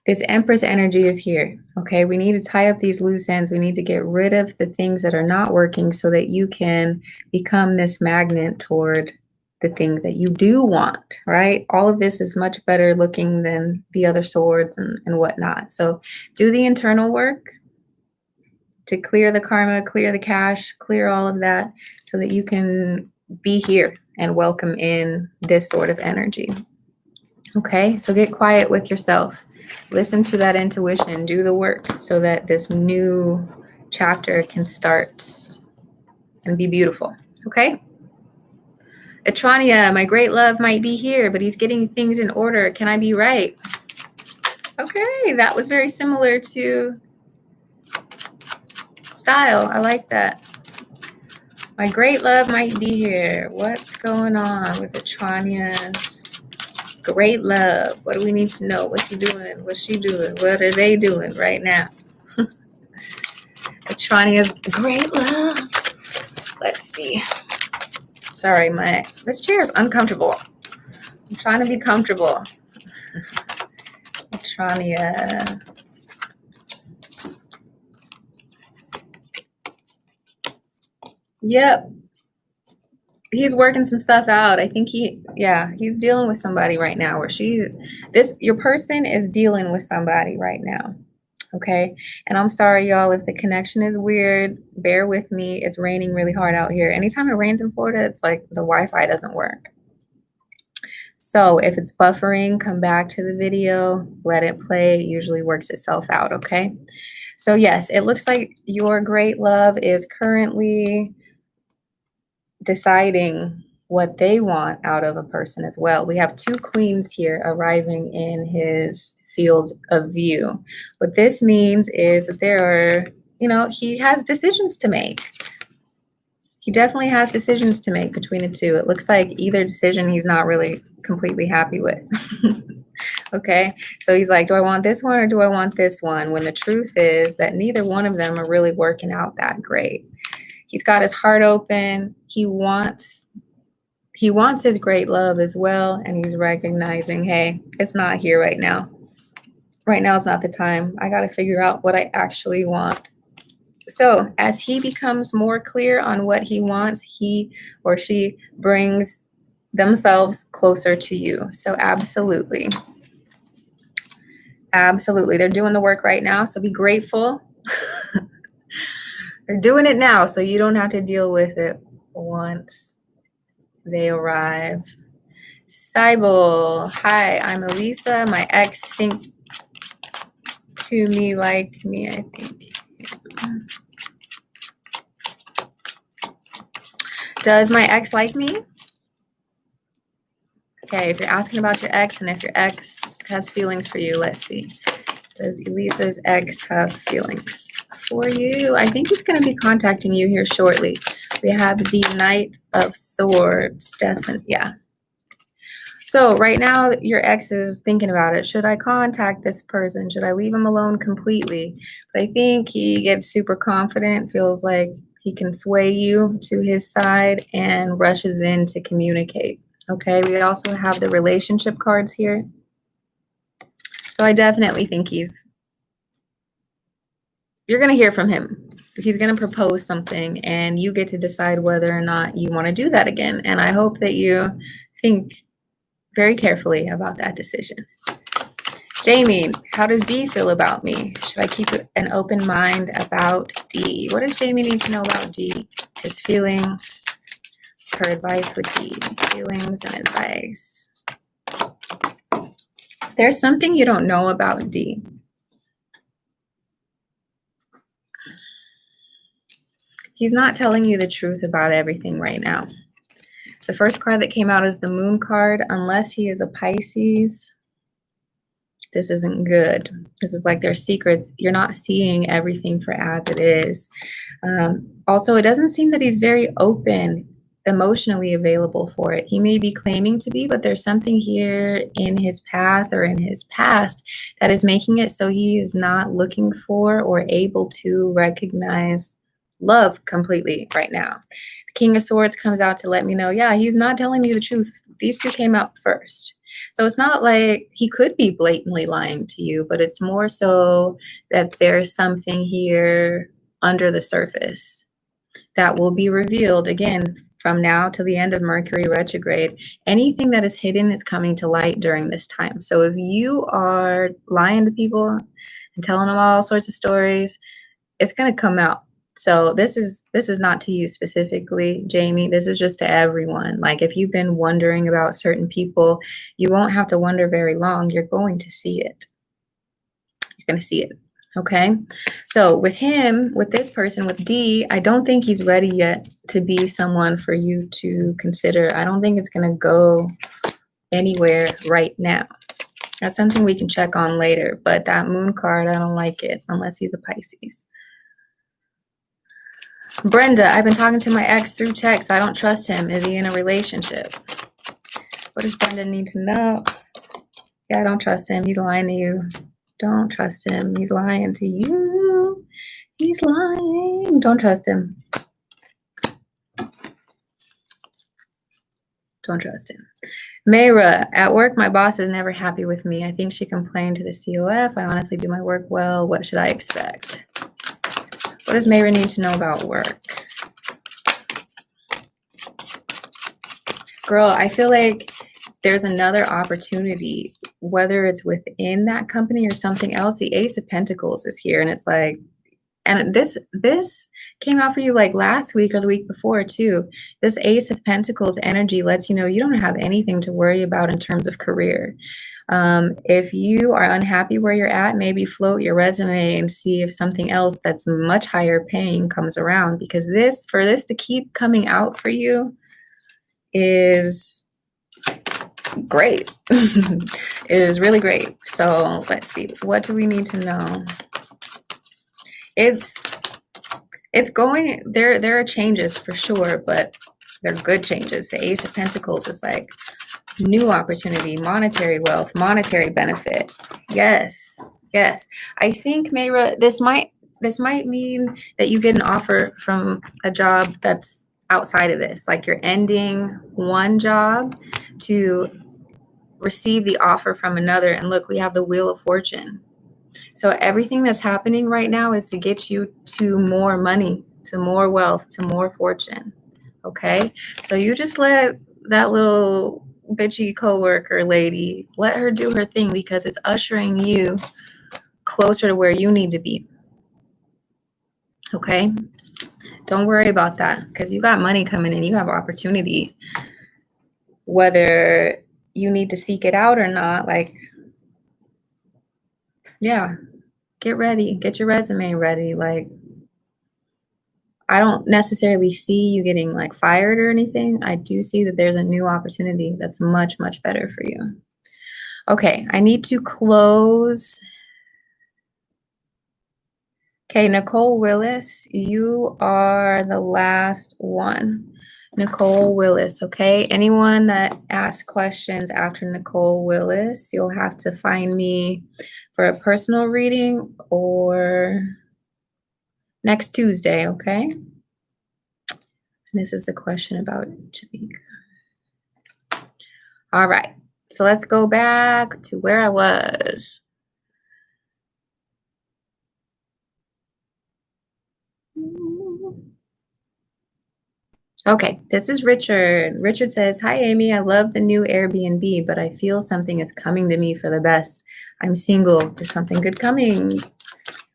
this Empress energy is here. Okay, we need to tie up these loose ends. We need to get rid of the things that are not working so that you can become this magnet toward the things that you do want, right? All of this is much better looking than the other swords and whatnot. So do the internal work to clear the karma, clear the cash, clear all of that so that you can be here and welcome in this sort of energy. Okay, so get quiet with yourself. Listen to that intuition, do the work so that this new chapter can start and be beautiful. Okay? Atrani, my great love might be here, but he's getting things in order. Can I be right? Okay, that was very similar to style. I like that. My great love might be here. What's going on with Atrania's great love? What do we need to know? What's he doing? What's she doing? What are they doing right now? Atrania's great love. Let's see. Sorry, this chair is uncomfortable. I'm trying to be comfortable. Atrania. Yep. he's working some stuff out. I think he's dealing with somebody right now, or your person is dealing with somebody right now. Okay. And I'm sorry, y'all, if the connection is weird, bear with me. It's raining really hard out here. Anytime it rains in Florida, it's like the Wi-Fi doesn't work. So if it's buffering, come back to the video, let it play. It usually works itself out. Okay. So yes, it looks like your great love is currently deciding what they want out of a person as well. We have two queens here arriving in his field of view. What this means is that there are, he has decisions to make. He definitely has decisions to make between the two. It looks like either decision he's not really completely happy with. Okay, so he's like, do I want this one or do I want this one? When the truth is that neither one of them are really working out that great. He's got his heart open. He wants his great love as well. And he's recognizing, hey, it's not here right now. Right now is not the time. I got to figure out what I actually want. So as he becomes more clear on what he wants, he or she brings themselves closer to you. So absolutely. Absolutely. They're doing the work right now. So be grateful. They're doing it now, so you don't have to deal with it once they arrive. Seibel, hi, I'm Elisa. My ex think to me like me, I think. Does my ex like me? Okay, if you're asking about your ex and if your ex has feelings for you, let's see. Does Elisa's ex have feelings for you? I think he's going to be contacting you here shortly. We have the Knight of Swords. Definitely, yeah. So right now, your ex is thinking about it. Should I contact this person? Should I leave him alone completely? But I think he gets super confident, feels like he can sway you to his side and rushes in to communicate. Okay, we also have the relationship cards here. So I definitely think you're going to hear from him. He's going to propose something and you get to decide whether or not you want to do that again. And I hope that you think very carefully about that decision. Jamie, how does D feel about me? Should I keep an open mind about D? What does Jamie need to know about D? His feelings, her advice with D, feelings and advice. There's something you don't know about D. He's not telling you the truth about everything right now. The first card that came out is the Moon card. Unless he is a Pisces, this isn't good. This is like their secrets. You're not seeing everything for as it is. Also, it doesn't seem that he's very open, emotionally available for it. He may be claiming to be, but there's something here in his path or in his past that is making it so he is not looking for or able to recognize love completely right now. The King of Swords comes out to let me know, yeah, he's not telling me the truth. These two came out first. So it's not like he could be blatantly lying to you, but it's more so that there's something here under the surface that will be revealed again from now to the end of Mercury retrograde. Anything that is hidden is coming to light during this time. So if you are lying to people and telling them all sorts of stories, it's going to come out. So this is not to you specifically, Jamie. This is just to everyone. Like if you've been wondering about certain people, you won't have to wonder very long. You're going to see it. You're going to see it. Okay. So with him, with this person, with D, I don't think he's ready yet to be someone for you to consider. I don't think it's going to go anywhere right now. That's something we can check on later. But that Moon card, I don't like it unless he's a Pisces. Brenda, I've been talking to my ex through text. I don't trust him. Is he in a relationship? What does Brenda need to know? Yeah, I don't trust him. He's lying to you. Don't trust him. He's lying to you. He's lying. Don't trust him. Don't trust him. Mayra, at work, my boss is never happy with me. I think she complained to the COF. I honestly do my work well. What should I expect? What does Mayra need to know about work? Girl, I feel like there's another opportunity, whether it's within that company or something else. The Ace of Pentacles is here, and it's like, and this came out for you like last week or the week before too. This Ace of Pentacles energy lets you know you don't have anything to worry about in terms of career. If you are unhappy where you're at, maybe float your resume and see if something else that's much higher paying comes around, because for this to keep coming out for you is great. It is really great. So let's see, what do we need to know? It's going there are changes for sure, but they're good changes. The Ace of Pentacles is like new opportunity, monetary wealth, monetary benefit. Yes. I think, Mayra, this might mean that you get an offer from a job that's outside of this. Like you're ending one job to receive the offer from another. And look, we have the Wheel of Fortune. So everything that's happening right now is to get you to more money, to more wealth, to more fortune. Okay? So you just let that little bitchy coworker lady, let her do her thing, because it's ushering you closer to where you need to be. Okay? Don't worry about that, because you got money coming in. You have opportunity. Whether you need to seek it out or not, like, yeah, get ready. Get your resume ready. Like, I don't necessarily see you getting like fired or anything. I do see that there's a new opportunity that's much, much better for you. Okay, I need to close. Okay, Nicole Willis, you are the last one. Nicole Willis, okay? Anyone that asks questions after Nicole Willis, you'll have to find me for a personal reading or next Tuesday, okay? And this is the question about Jamaica. All right, so let's go back to where I was. Okay, this is Richard. Richard says, hi, Amy. I love the new Airbnb, but I feel something is coming to me for the best. I'm single. There's something good coming.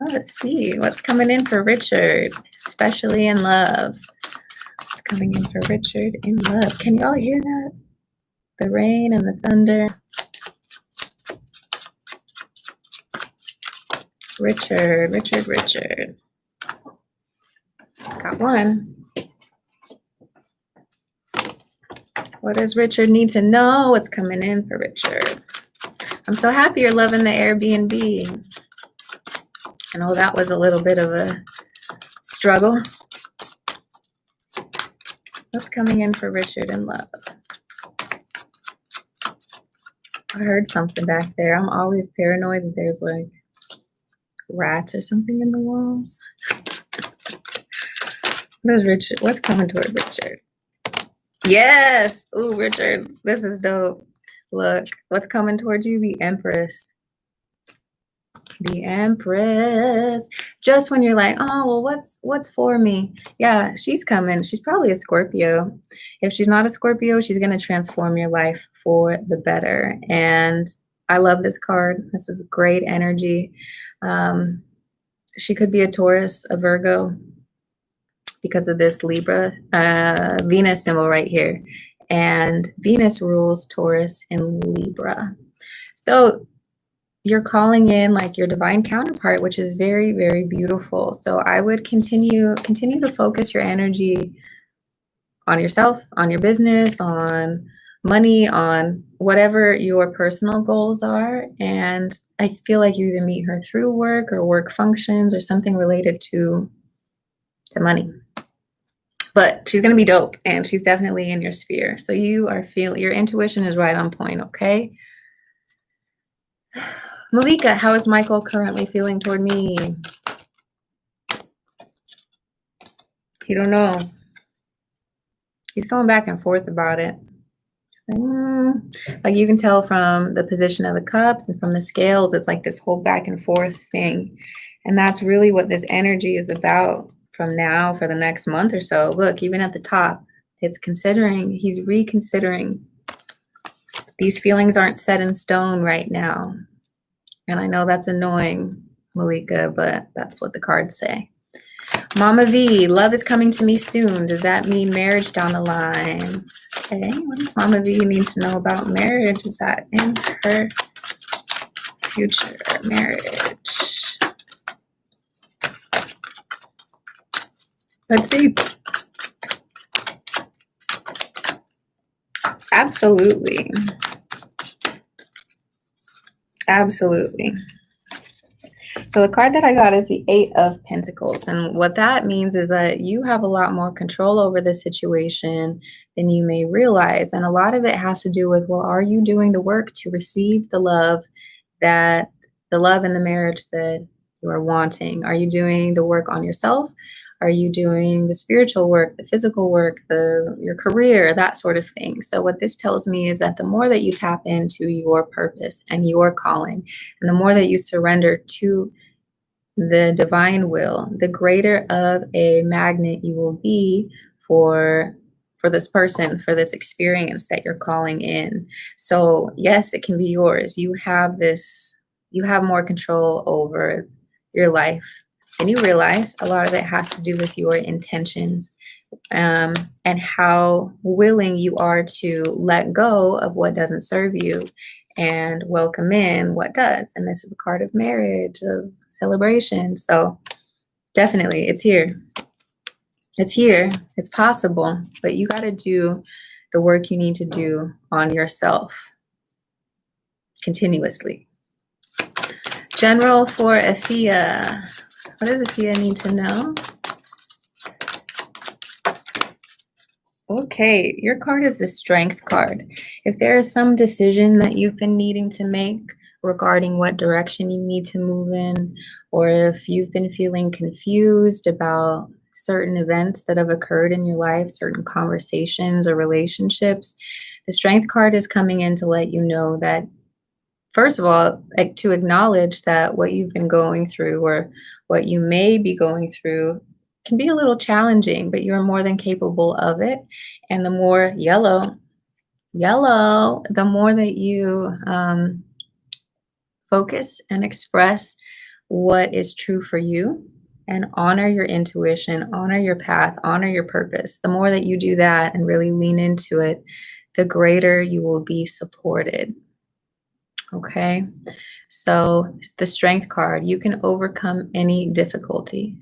Oh, let's see what's coming in for Richard, especially in love. What's coming in for Richard in love? Can y'all hear that? The rain and the thunder. Richard. Got one. What does Richard need to know? What's coming in for Richard? I'm so happy you're loving the Airbnb. I know that was a little bit of a struggle. What's coming in for Richard in love? I heard something back there. I'm always paranoid that there's like rats or something in the walls. What is Richard? What's coming toward Richard? Yes. Ooh, Richard, this is dope. Look, what's coming towards you? The Empress. The Empress. Just when you're like, oh, well, what's for me? Yeah, she's coming. She's probably a Scorpio. If she's not a Scorpio, she's going to transform your life for the better. And I love this card. This is great energy. She could be a Taurus, a Virgo, because of this Libra Venus symbol right here. And Venus rules Taurus and Libra. So you're calling in like your divine counterpart, which is very, very beautiful. So I would continue to focus your energy on yourself, on your business, on money, on whatever your personal goals are. And I feel like you can meet her through work or work functions or something related to money. But she's going to be dope, and she's definitely in your sphere. So you are your intuition is right on point, okay? Malika, how is Michael currently feeling toward me? You don't know. He's going back and forth about it. Like you can tell from the position of the cups and from the scales, it's like this whole back and forth thing. And that's really what this energy is about from now for the next month or so. Look, even at the top, It's considering, he's reconsidering. These feelings aren't set in stone right now. And I know that's annoying, Malika, but that's what the cards say. Mama V, love is coming to me soon. Does that mean marriage down the line? Okay, what does Mama V need to know about marriage? Is that in her future marriage? Let's see. Absolutely. Absolutely. So the card that I got is the Eight of Pentacles. And what that means is that you have a lot more control over the situation than you may realize. And a lot of it has to do with, well, are you doing the work to receive the love in the marriage that you are wanting? Are you doing the work on yourself? Are you doing the spiritual work, the physical work, your career, that sort of thing? So what this tells me is that the more that you tap into your purpose and your calling, and the more that you surrender to the divine will, the greater of a magnet you will be for this person, for this experience that you're calling in. So yes, it can be yours. You have more control over your life than you realize. A lot of it has to do with your intentions, and how willing you are to let go of what doesn't serve you and welcome in what does. And this is a card of marriage, of celebration. So definitely, it's here. It's here. It's possible. But you got to do the work you need to do on yourself continuously. General for Athea. What does Athea need to know? Okay, your card is the Strength card. If there is some decision that you've been needing to make regarding what direction you need to move in, or if you've been feeling confused about certain events that have occurred in your life, certain conversations or relationships, the Strength card is coming in to let you know that, first of all, to acknowledge that what you've been going through or what you may be going through can be a little challenging, but you're more than capable of it. And the more yellow, the more that you focus and express what is true for you and honor your intuition, honor your path, honor your purpose, the more that you do that and really lean into it, the greater you will be supported. Okay, so the Strength card, you can overcome any difficulty.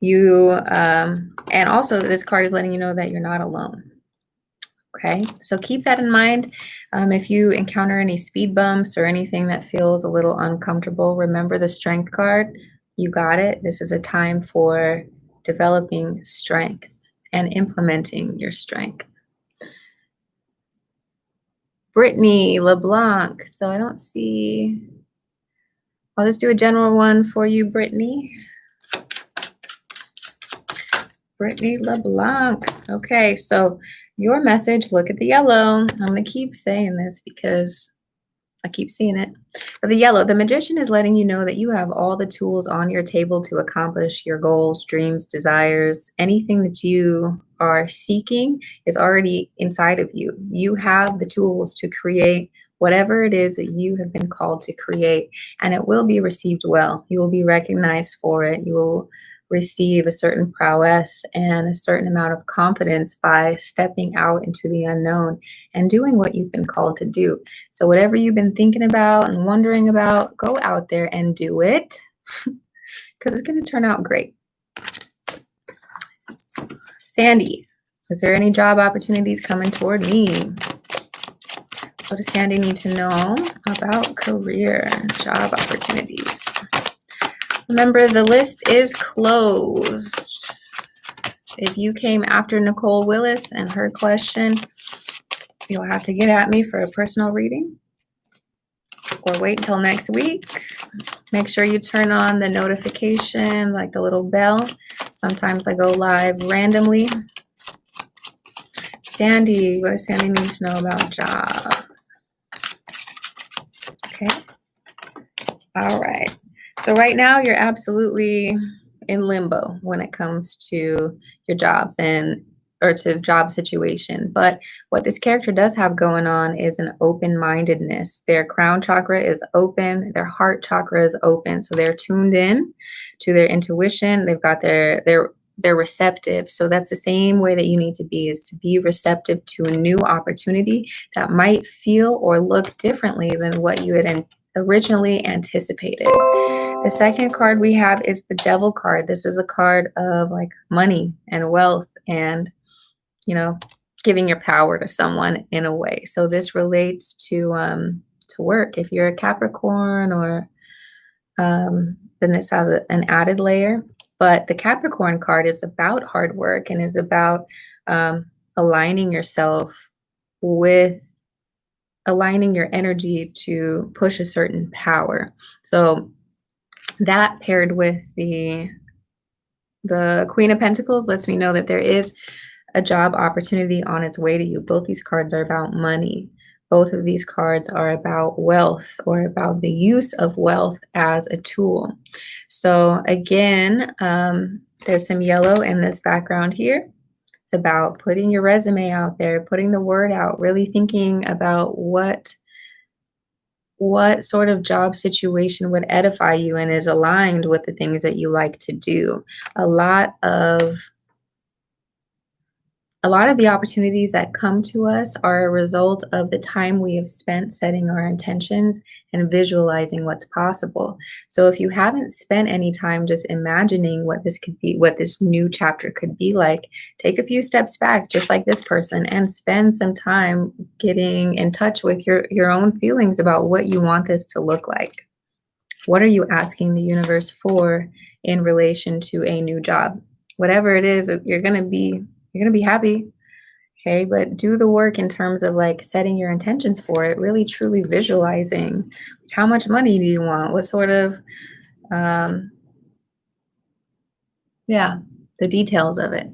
And also this card is letting you know that you're not alone. Okay, so keep that in mind. If you encounter any speed bumps or anything that feels a little uncomfortable, remember the Strength card. You got it. This is a time for developing strength and implementing your strength. Brittany LeBlanc. So I don't see. I'll just do a general one for you, Brittany. Brittany LeBlanc. Okay, so your message, look at the yellow. I'm going to keep saying this because I keep seeing it. But the yellow, the Magician is letting you know that you have all the tools on your table to accomplish your goals, dreams, desires. Anything that you are seeking is already inside of you. You have the tools to create whatever it is that you have been called to create, and it will be received well. You will be recognized for it. You will receive a certain prowess and a certain amount of confidence by stepping out into the unknown and doing what you've been called to do. So whatever you've been thinking about and wondering about, go out there and do it, because it's going to turn out great. Sandy, is there any job opportunities coming toward me? What does Sandy need to know about career, job opportunities? Remember, the list is closed. If you came after Nicole Willis and her question, you'll have to get at me for a personal reading or wait until next week. Make sure you turn on the notification, like the little bell. Sometimes I go live randomly. Sandy, what does Sandy need to know about jobs? Okay. All right. So right now you're absolutely in limbo when it comes to your jobs. And or to job situation. But what this character does have going on is an open-mindedness. Their crown chakra is open, their heart chakra is open. So they're tuned in to their intuition. They've got they're receptive. So that's the same way that you need to be, is to be receptive to a new opportunity that might feel or look differently than what you had originally anticipated. The second card we have is the Devil card. This is a card of like money and wealth and, you know, giving your power to someone in a way. So this relates to work. If you're a Capricorn or then this has an added layer. But the Capricorn card is about hard work and is about aligning yourself with aligning your energy to push a certain power. So that paired with the Queen of Pentacles lets me know that there is a job opportunity on its way to you. Both these cards are about money. Both of these cards are about wealth or about the use of wealth as a tool. So again, there's some yellow in this background here. It's about putting your resume out there, putting the word out, really thinking about what sort of job situation would edify you and is aligned with the things that you like to do. A lot of the opportunities that come to us are a result of the time we have spent setting our intentions and visualizing what's possible. So if you haven't spent any time just imagining what this could be, what this new chapter could be like, take a few steps back, just like this person, and spend some time getting in touch with your own feelings about what you want this to look like. What are you asking the universe for in relation to a new job? Whatever it is, you're going to be happy. Okay, but do the work in terms of like setting your intentions for it, really truly visualizing how much money do you want? What sort of, the details of it.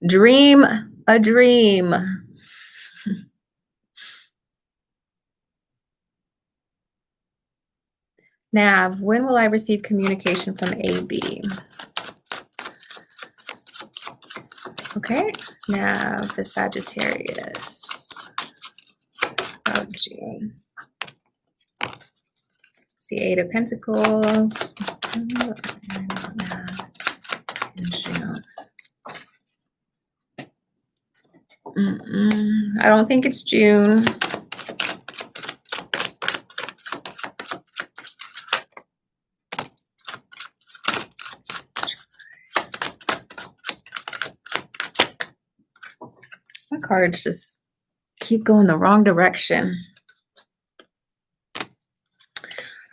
Dream a dream. Nav, when will I receive communication from AB? Okay, now the Sagittarius. Oh, June. See, Eight of Pentacles. In June. I don't think it's June. My cards just keep going the wrong direction.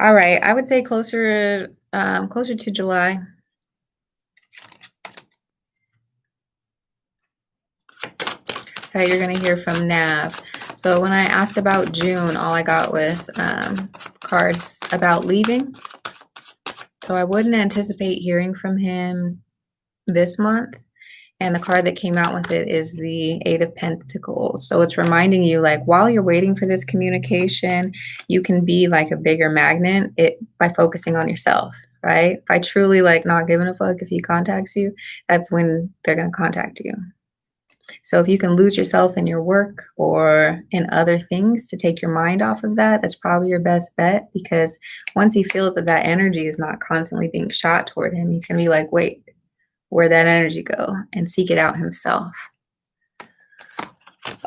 All right, I would say closer to July. Okay, you're gonna hear from Nav. So when I asked about June, all I got was cards about leaving. So I wouldn't anticipate hearing from him this month. And the card that came out with it is the Eight of Pentacles. So it's reminding you, like, while you're waiting for this communication, you can be like a bigger magnet by focusing on yourself, right? By truly like not giving a fuck if he contacts you, that's when they're going to contact you. So if you can lose yourself in your work or in other things to take your mind off of that, that's probably your best bet, because once he feels that that energy is not constantly being shot toward him, he's going to be like, wait, where'd that energy go? And seek it out himself.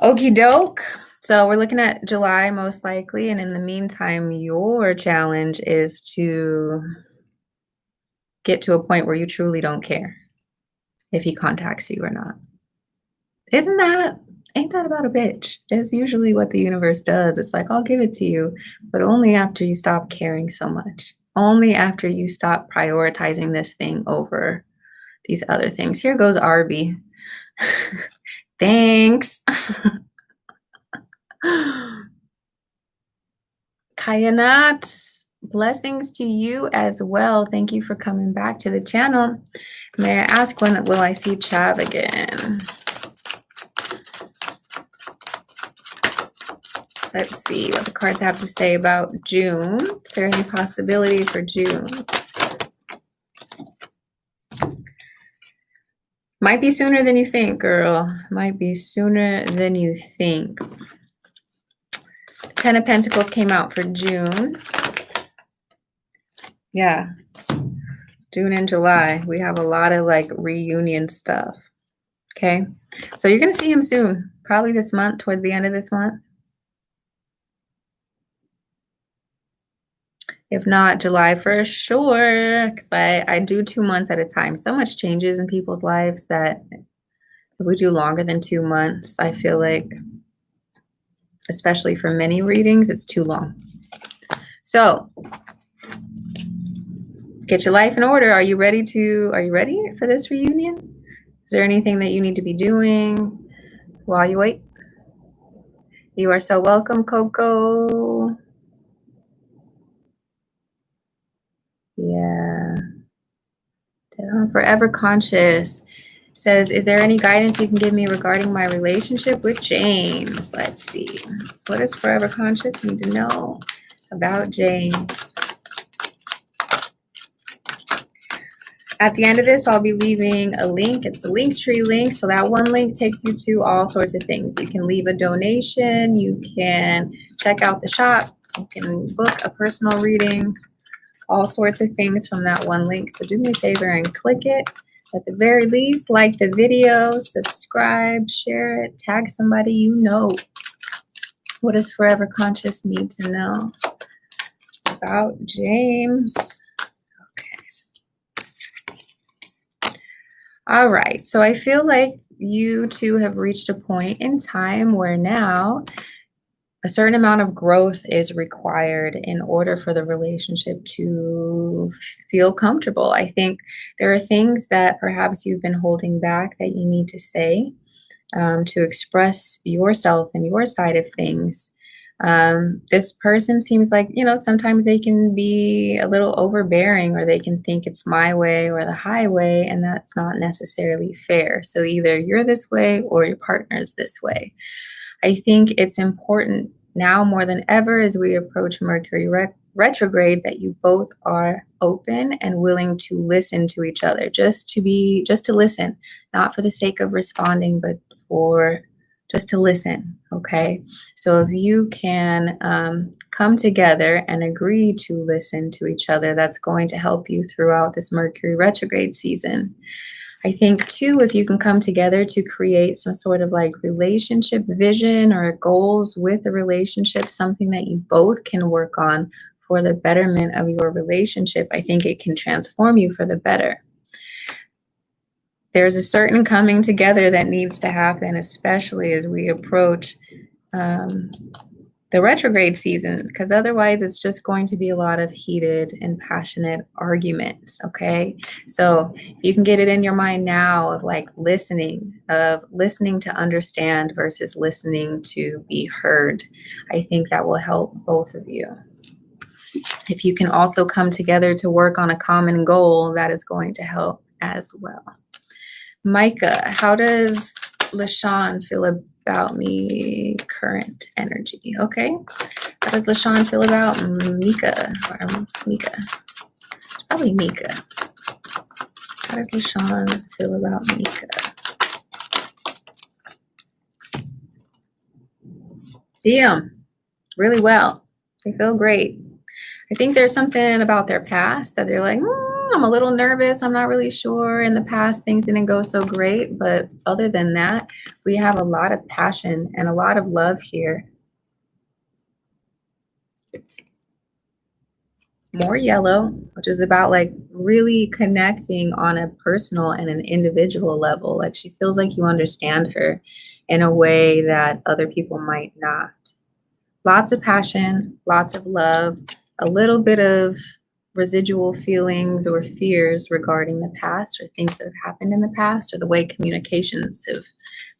Okie doke. So we're looking at July most likely. And in the meantime, your challenge is to get to a point where you truly don't care if he contacts you or not. Ain't that about a bitch? It's usually what the universe does. It's like, I'll give it to you, but only after you stop caring so much. Only after you stop prioritizing this thing over these other things. Here goes Arby. Thanks. Kayanat, blessings to you as well. Thank you for coming back to the channel. May I ask, when will I see Chav again? Let's see what the cards have to say about June. Is there any possibility for June? Might be sooner than you think, girl. Might be sooner than you think. Ten of Pentacles came out for June. Yeah. June and July. We have a lot of like reunion stuff. Okay. So you're going to see him soon. Probably this month, towards the end of this month. If not July for sure, because I do 2 months at a time. So much changes in people's lives that if we do longer than 2 months, I feel like, especially for many readings, it's too long. So get your life in order. Are you ready for this reunion? Is there anything that you need to be doing while you wait? You are so welcome, Coco. Yeah. Forever Conscious says, is there any guidance you can give me regarding my relationship with James? Let's see. What does Forever Conscious need to know about James? At the end of this, I'll be leaving a link. It's the Linktree link. So that one link takes you to all sorts of things. You can leave a donation. You can check out the shop. You can book a personal reading. All sorts of things from that one link. So do me a favor and click it. At the very least, like the video, subscribe, share it, tag somebody you know. What does Forever Conscious need to know about James? All right, so I feel like you two have reached a point in time where now a certain amount of growth is required in order for the relationship to feel comfortable. I think there are things that perhaps you've been holding back that you need to say to express yourself and your side of things. This person seems like, sometimes they can be a little overbearing, or they can think it's my way or the highway, and that's not necessarily fair. So either you're this way or your partner's this way. I think it's important now more than ever as we approach Mercury retrograde that you both are open and willing to listen to each other, just to listen, not for the sake of responding, but for just to listen. Okay. So if you can come together and agree to listen to each other, that's going to help you throughout this Mercury retrograde season. I think too, if you can come together to create some sort of like relationship vision or goals with the relationship, something that you both can work on for the betterment of your relationship, I think it can transform you for the better. There's a certain coming together that needs to happen, especially as we approach the retrograde season, because otherwise it's just going to be a lot of heated and passionate arguments. Okay. So if you can get it in your mind now of like listening to understand versus listening to be heard, I think that will help both of you. If you can also come together to work on a common goal, that is going to help as well. Micah, how does LaShawn feel about me current energy? Okay. How does LaShawn feel about Mika? Or Mika? Probably Mika. How does LaShawn feel about Mika? Damn. Really well. They feel great. I think there's something about their past that they're like, I'm a little nervous. I'm not really sure. In the past, things didn't go so great. But other than that, we have a lot of passion and a lot of love here. More yellow, which is about like really connecting on a personal and an individual level. Like she feels like you understand her in a way that other people might not. Lots of passion, lots of love, a little bit of residual feelings or fears regarding the past or things that have happened in the past or the way communications have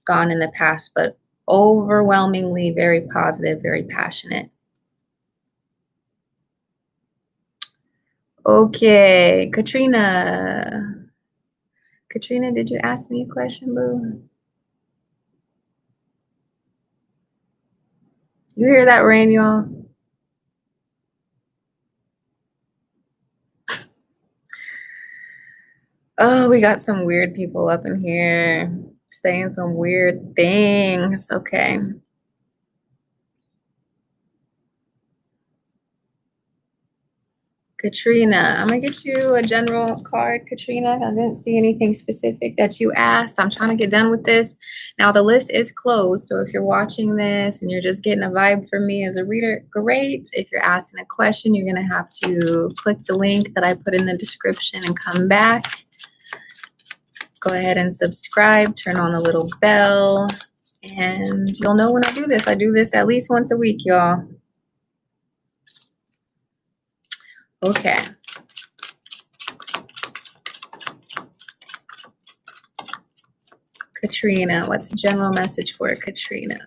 gone in the past, but overwhelmingly very positive, very passionate. Okay, Katrina. Katrina, did you ask me a question, boo? You hear that rain, y'all? Oh, we got some weird people up in here saying some weird things. Okay. Katrina, I'm gonna get you a general card, Katrina. I didn't see anything specific that you asked. I'm trying to get done with this. Now the list is closed, so if you're watching this and you're just getting a vibe from me as a reader, great. If you're asking a question, you're gonna have to click the link that I put in the description and come back. Go ahead and subscribe, turn on the little bell, and you'll know when I do this. I do this at least once a week, y'all. Okay. Katrina, what's a general message for Katrina?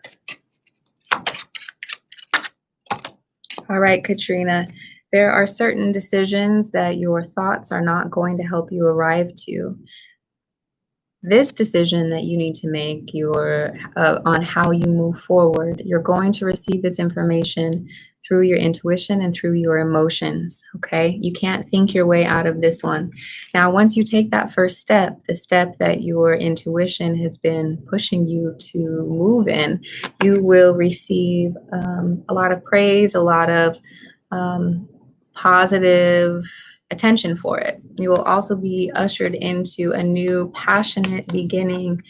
All right, Katrina, there are certain decisions that your thoughts are not going to help you arrive to. This decision that you need to make on how you move forward, you're going to receive this information through your intuition and through your emotions, okay? You can't think your way out of this one. Now, once you take that first step, the step that your intuition has been pushing you to move in, you will receive a lot of praise, a lot of positive attention for it. You will also be ushered into a new passionate beginning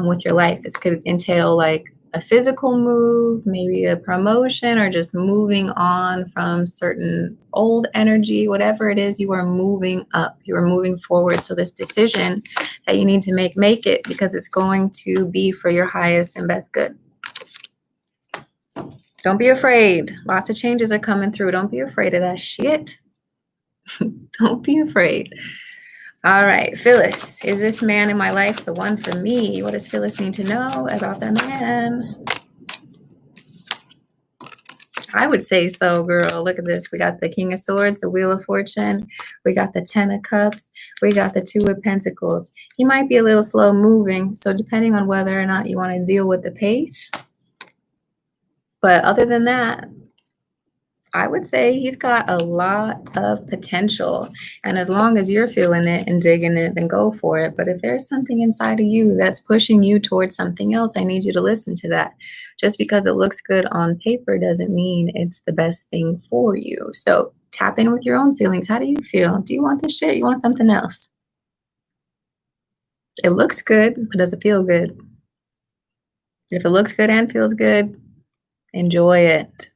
with your life. This could entail like a physical move, maybe a promotion, or just moving on from certain old energy. Whatever it is, you are moving up, you are moving forward. So this decision that you need to make it, because it's going to be for your highest and best good. Don't be afraid. Lots of changes are coming through. Don't be afraid of that shit. Don't be afraid. All right, Phyllis, is this man in my life the one for me? What does Phyllis need to know about the man? I would say so, girl. Look at this. We got the King of Swords, the Wheel of Fortune. We got the Ten of Cups. We got the Two of Pentacles. He might be a little slow moving, so depending on whether or not you want to deal with the pace. But other than that, I would say he's got a lot of potential. And as long as you're feeling it and digging it, then go for it. But if there's something inside of you that's pushing you towards something else, I need you to listen to that. Just because it looks good on paper doesn't mean it's the best thing for you. So tap in with your own feelings. How do you feel? Do you want this shit? You want something else? It looks good, but does it feel good? If it looks good and feels good, enjoy it.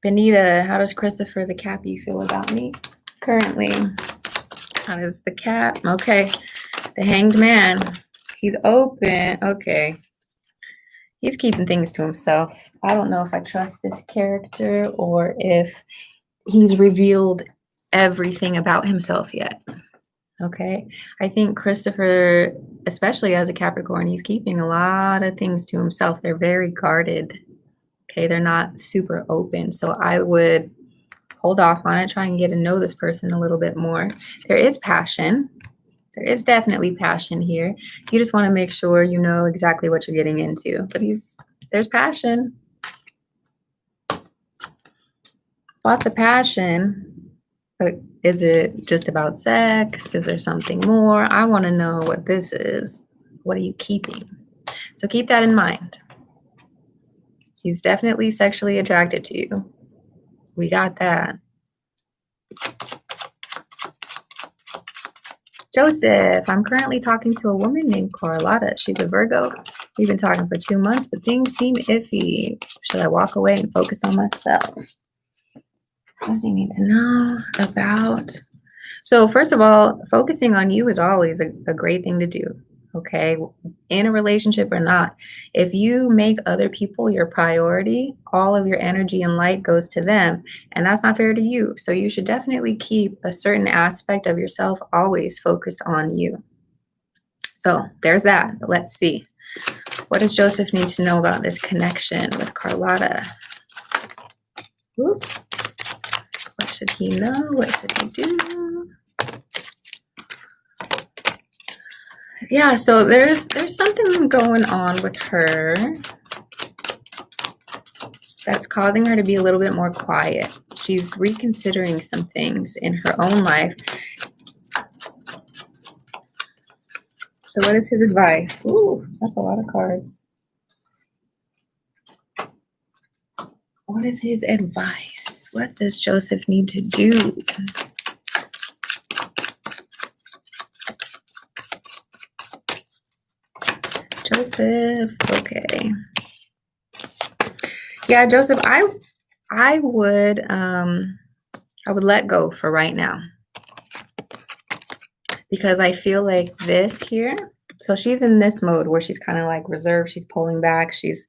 Benita, how does Christopher the Cappy feel about me currently? How does the Cap? Okay. The Hanged Man. He's open. Okay. He's keeping things to himself. I don't know if I trust this character or if he's revealed everything about himself yet. Okay. I think Christopher, especially as a Capricorn, he's keeping a lot of things to himself. They're very guarded. Okay, they're not super open. So I would hold off on it, try and get to know this person a little bit more. There is passion. There is definitely passion here. You just want to make sure you know exactly what you're getting into. But there's passion. Lots of passion. But is it just about sex? Is there something more? I want to know what this is. What are you keeping? So keep that in mind. He's definitely sexually attracted to you. We got that. Joseph, I'm currently talking to a woman named Carlotta. She's a Virgo. We've been talking for 2 months, but things seem iffy. Should I walk away and focus on myself? What does he need to know about? So first of all, focusing on you is always a great thing to do. Okay, in a relationship or not, if you make other people your priority, all of your energy and light goes to them, and that's not fair to you. So you should definitely keep a certain aspect of yourself always focused on you. So there's that. Let's see. What does Joseph need to know about this connection with Carlotta? Ooh. What should he know? What should he do? Yeah, so there's something going on with her that's causing her to be a little bit more quiet. she's reconsidering some things in her own life. So what is his advice? Ooh, that's a lot of cards. What is his advice? What does Joseph need to do? Joseph, okay. Yeah, Joseph, I would let go for right now. Because I feel like this here, so she's in this mode where she's kind of like reserved, she's pulling back, she's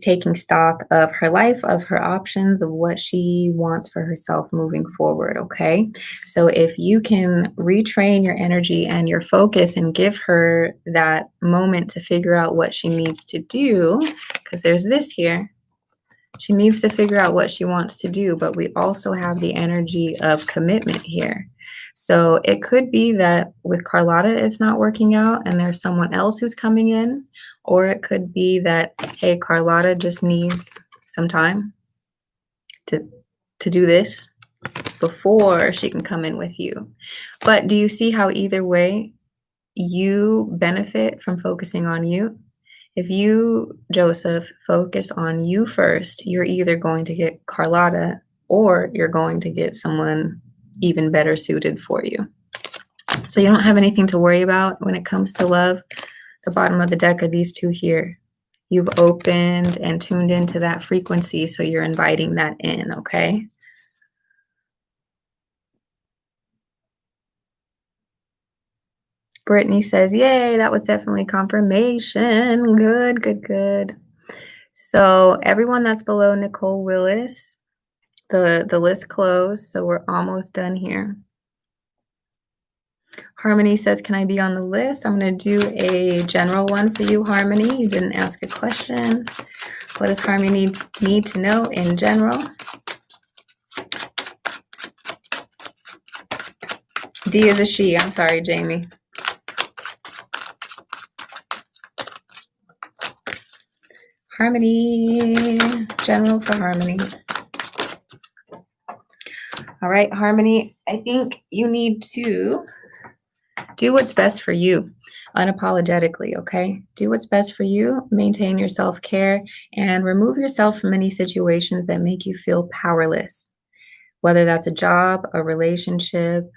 taking stock of her life, of her options, of what she wants for herself moving forward, okay? So if you can retrain your energy and your focus and give her that moment to figure out what she needs to do, because there's this here. She needs to figure out what she wants to do, but we also have the energy of commitment here. So it could be that with Carlotta, it's not working out and there's someone else who's coming in. Or it could be that, hey, Carlotta just needs some time to do this before she can come in with you. But do you see how either way you benefit from focusing on you? If you, Joseph, focus on you first, you're either going to get Carlotta or you're going to get someone even better suited for you. So you don't have anything to worry about when it comes to love. The bottom of the deck are these two here. You've opened and tuned into that frequency, so you're inviting that in, okay? Brittany says, yay, that was definitely confirmation. Good, good, good. So everyone that's below Nicole Willis, the list closed, so we're almost done here. Harmony says, can I be on the list? I'm going to do a general one for you, Harmony. You didn't ask a question. What does Harmony need to know in general? D is a she. I'm sorry, Jamie. Harmony, general for Harmony. All right, Harmony, I think you need to do what's best for you unapologetically, okay? Do what's best for you, maintain your self-care, and remove yourself from any situations that make you feel powerless, whether that's a job, a relationship.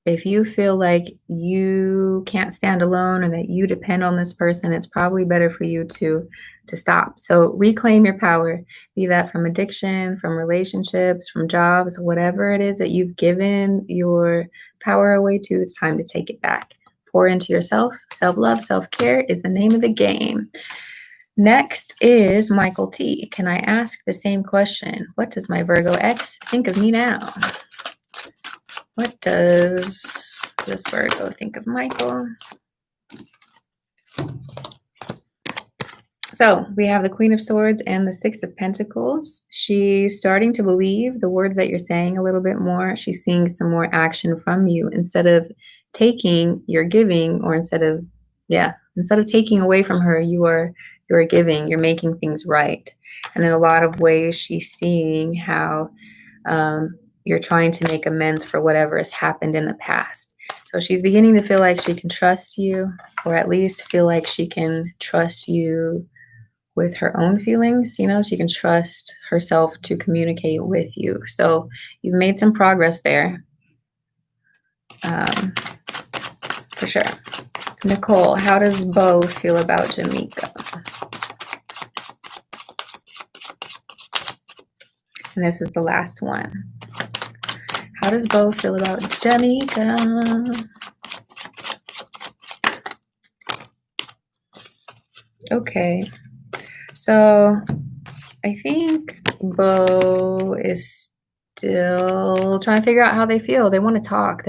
If you feel like you can't stand alone or that you depend on this person, it's probably better for you to stop. So reclaim your power, be that from addiction, from relationships, from jobs, whatever it is that you've given your power away to, it's time to take it back. Pour into yourself. Self-love, self-care is the name of the game. Next is Michael T. Can I ask the same question? What does my Virgo X think of me now? What does this Virgo think of Michael? So we have the Queen of Swords and the Six of Pentacles. She's starting to believe the words that you're saying a little bit more. She's seeing some more action from you. Instead of taking, you're giving, or instead of taking away from her, you're giving, you're making things right. And in a lot of ways, she's seeing how you're trying to make amends for whatever has happened in the past. So she's beginning to feel like she can trust you, or at least feel like she can trust you with her own feelings. You know, she can trust herself to communicate with you. So you've made some progress there, for sure. Nicole, how does Bo feel about Jamaica? And this is the last one. How does Bo feel about Jamaica? Okay. So I think Bo is still trying to figure out how they feel. They want to talk.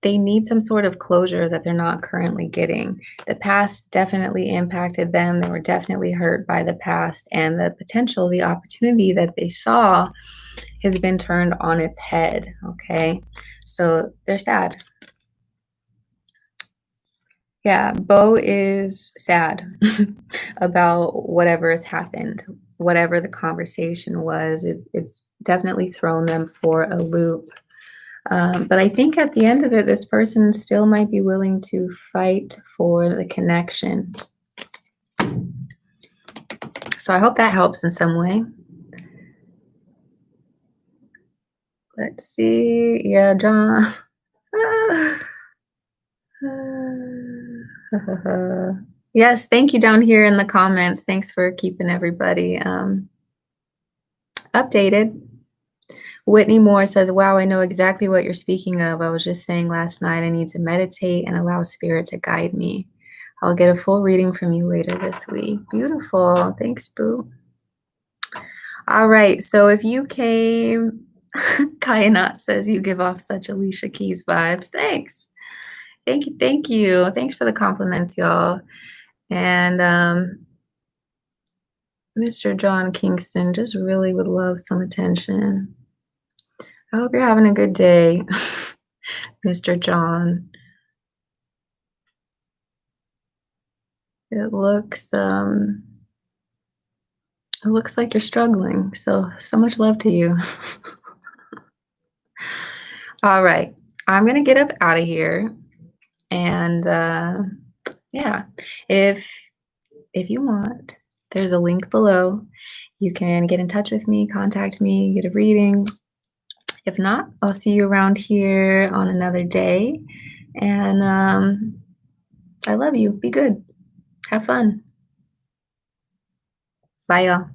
They need some sort of closure that they're not currently getting. The past definitely impacted them. They were definitely hurt by the past, and the potential, the opportunity that they saw has been turned on its head, okay? So they're sad. Yeah, Bo is sad about whatever has happened. whatever the conversation was. It's definitely thrown them for a loop. But I think at the end of it, this person still might be willing to fight for the connection. So I hope that helps in some way. Let's see. Yeah, John. Yes, thank you down here in the comments. Thanks for keeping everybody updated. Whitney Moore says, wow, I know exactly what you're speaking of. I was just saying last night I need to meditate and allow spirit to guide me. I'll get a full reading from you later this week. Beautiful. Thanks, Boo. All right. So if you came, Kayanat says you give off such Alicia Keys vibes. Thanks. Thank you. Thank you. Thanks for the compliments, y'all. And Mr. John Kingston just really would love some attention. I hope you're having a good day, Mr. John. It looks like you're struggling. So much love to you. All right. I'm gonna get up out of here. And yeah, if you want, there's a link below. You can get in touch with me, contact me, get a reading. If not, I'll see you around here on another day. And I love you. Be good. Have fun. Bye, y'all.